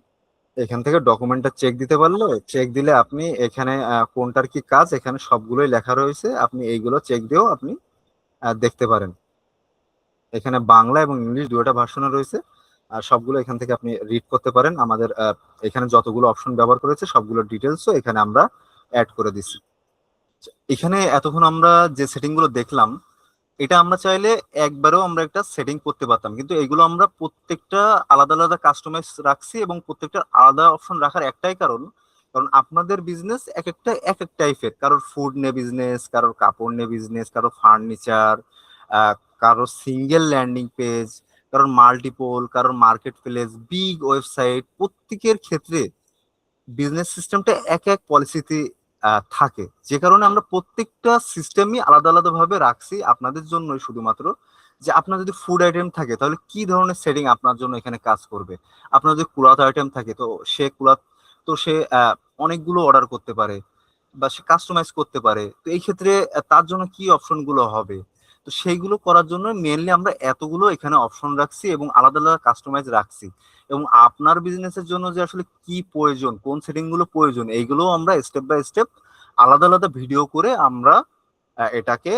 এখান থেকে ডকুমেন্টটা চেক দিতে পারলে, চেক দিলে আপনি এখানে কোনটার কি কাজ এখানে সবগুলোই লেখা রয়েছে, আপনি এইগুলো চেক দিয়েও আপনি দেখতে পারেন। এখানে বাংলা এবং ইংলিশ দুটো ভার্সনে রয়েছে, আর সবগুলো এখান থেকে আপনি রিড করতে পারেন। আমাদের এখানে যতগুলো অপশন ব্যবহার করেছে সবগুলো ডিটেলসও এখানে আমরা অ্যাড করে দিছি। এখানে এতক্ষণ আমরা যে সেটিং গুলো দেখলাম, এটা আমরা চাইলে একবারেও আমরা একটা সেটিং করতে পারতাম, কিন্তু এগুলো আমরা প্রত্যেকটা আলাদা আলাদা কাস্টমাইজ রাখছি, এবং প্রত্যেকটা আলাদা অপশন রাখার একটাই কারণ, কারণ আপনাদের বিজনেস এক একটা এক এক টাইপের, কারোর ফুড নিয়ে বিজনেস, কারোর কাপড় নিয়ে বিজনেস, কারোর ফার্নিচার, কারোর সিঙ্গেল ল্যান্ডিং পেজ, কারোর মাল্টিপল, কারোর মার্কেট প্লেস, বিগ ওয়েবসাইট, প্রত্যেকের ক্ষেত্রে বিজনেস সিস্টেমটা এক এক পলিসিতে থাকে, যে কারণে আমরা প্রত্যেকটা সিস্টেমই আলাদা আলাদা ভাবে রাখছি আপনাদের জন্যই, শুধুমাত্র যে আপনার যদি ফুড আইটেম থাকে তাহলে কি ধরনের সেটিং আপনার জন্য এখানে কাজ করবে। আপনার যদি কুলাত আইটেম থাকে তো সে কুলাত, তো সে অনেকগুলো অর্ডার করতে পারে বা সে কাস্টমাইজ করতে পারে, তো এই ক্ষেত্রে তার জন্য কি অপশন গুলো হবে। তো সেইগুলো করার জন্য মেনলি আমরা এতগুলো এখানে অপশন রাখছি এবং আলাদা আলাদা কাস্টমাইজ রাখছি, এবং আপনার বিজনেসের জন্য যে আসলে কি প্রয়োজন, কোন সেটিং গুলো প্রয়োজন, এইগুলো আমরা স্টেপ বাই স্টেপ আলাদা আলাদা ভিডিও করে আমরা এটাকে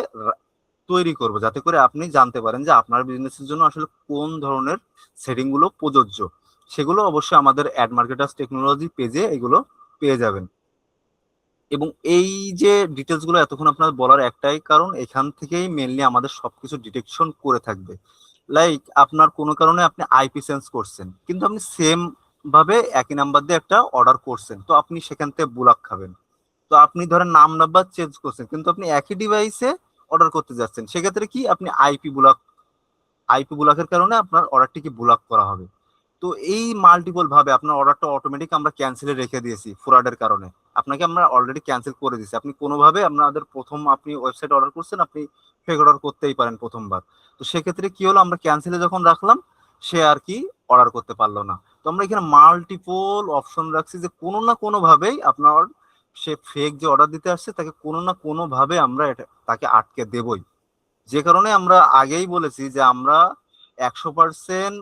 তৈরি করব, যাতে করে আপনি জানতে পারেন যে আপনার বিজনেসের জন্য আসলে কোন ধরনের সেটিং গুলো প্রযোজ্য। সেগুলো অবশ্যই আমাদের অ্যাড মার্কেটার্স টেকনোলজি পেজে এগুলো পেয়ে যাবেন। এবং এই যে ডিটেলস গুলো এতক্ষণ আপনার বলার একটাই কারণ, এখান থেকেই মেনলি আমাদের সবকিছু ডিটেকশন করে থাকবে। লাইক আপনার কোনো কারণে আপনি আইপি চেঞ্জ করছেন, কিন্তু আপনি সেম ভাবে একই নাম্বার দিয়ে একটা অর্ডার করছেন, তো আপনি সেখান থেকে ব্লক খাবেন। তো আপনি ধরেন নাম নাম্বার চেঞ্জ করছেন কিন্তু আপনি একই ডিভাইসে অর্ডার করতে যাচ্ছেন, সেক্ষেত্রে কি আপনি আইপি ব্লকের কারণে আপনার অর্ডারটিকে ব্লক করা হবে। তো এই মাল্টিপল ভাবে আপনার অর্ডারটা অটোমেটিক আমরা ক্যান্সেলে রেখে দিয়েছি ফ্রডের কারণে, আপনাকে আমরা অলরেডি ক্যান্সেল করে দিয়েছি। আপনি কোনোভাবে আপনাদের প্রথম আপনি ওয়েবসাইট অর্ডার করছেন, আপনি ফেক অর্ডার করতেই পারেন প্রথমবার, তো সেক্ষেত্রে কি হলো, আমরা ক্যান্সেলে যখন রাখলাম সে আর কি অর্ডার করতে পারলো না। তো আমরা এখানে মাল্টিপল অপশন রাখছি যে কোনো না কোনো ভাবেই আপনার সে ফেক যে অর্ডার দিতে আসছে তাকে কোনো না কোনো ভাবে আমরা তাকে আটকে দেবই। যে কারণে আমরা আগেই বলেছি যে আমরা 100%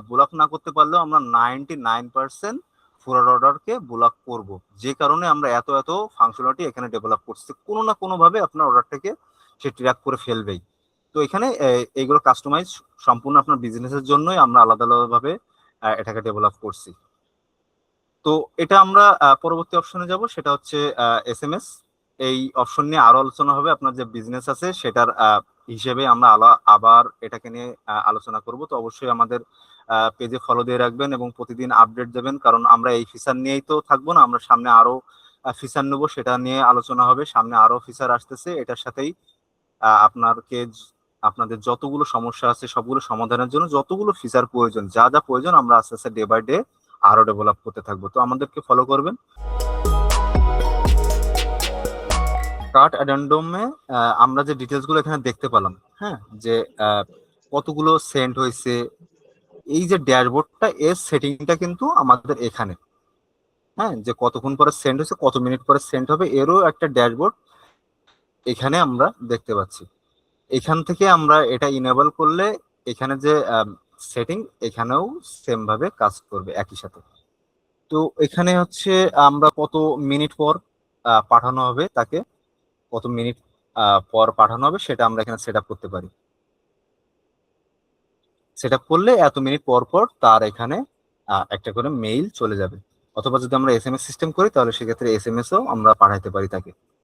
ব্লক না করতে পারলেও আমরা 99% ফরওয়ার্ড অর্ডারকে ব্লক করব। যে কারণে আমরা এত এত ফাংশনালিটি এখানে ডেভেলপ করছি, কোনো না কোনো ভাবে আপনার অর্ডারটাকে সে ট্র্যাক করে ফেলবেই। তো এখানে এইগুলো কাস্টমাইজ সম্পূর্ণ আপনার বিজনেসের জন্যই আমরা আলাদা আলাদা ভাবে এটাকে ডেভেলপ করছি। তো এটা আমরা পরবর্তী অপশনে যাব, সেটা হচ্ছে এসএমএস। এই অপশন নিয়ে আরো আলোচনা হবে, আপনার যে বিজনেস আছে সেটার হিসেবে আমরা আবার এটাকে নিয়ে আলোচনা করব। তো অবশ্যই আমাদের পেজে ফলো দিয়ে রাখবেন এবং প্রতিদিন আপডেট দেবেন, কারণ আমরা এই ফিচার নিয়েই তো থাকবো না, আমরা সামনে আরো ফিচার নেবো, সেটা নিয়ে আলোচনা হবে। সামনে আরো ফিচার আসতেছে, এটার সাথেই আপনাকে আপনাদের যতগুলো সমস্যা আছে সবগুলো সমাধানের জন্য যতগুলো ফিচার প্রয়োজন, যা যা প্রয়োজন, আমরা আস্তে আস্তে ডে বাই ডে আরো ডেভেলপ করতে থাকবো। তো আমাদেরকে ফলো করবেন। কার্ট অ্যাডেন্ডমে আমরা যে ডিটেলস গুলো এখানে দেখতে পেলাম, হ্যাঁ, যে কতগুলো সেন্ড হয়েছে, এই যে ড্যাশবোর্ডটা এর সেটিংটা কিন্তু আমাদের এখানে, হ্যাঁ, যে কতক্ষণ পরে সেন্ড হয়েছে, কত মিনিট পরে সেন্ড হবে, এরও একটা ড্যাশবোর্ড এখানে আমরা দেখতে পাচ্ছি। এখান থেকে আমরা এটা ইনেবল করলে এখানে যে সেটিং এখানেও সেম ভাবে কাজ করবে একই সাথে। তো এখানে হচ্ছে আমরা কত মিনিট পর পাঠানো হবে তাকে, কত মিনিট পর পাঠানো হবে সেটা আমরা এখানে সেট আপ করতে পারি। সেট আপ করলে এত মিনিট পর পর তার এখানে একটা করে মেইল চলে যাবে। অথবা যদি আমরা এসএমএস সিস্টেম করি তাহলে সেক্ষেত্রে এসএমএস ও আমরা পাঠাইতে পারি তাকে।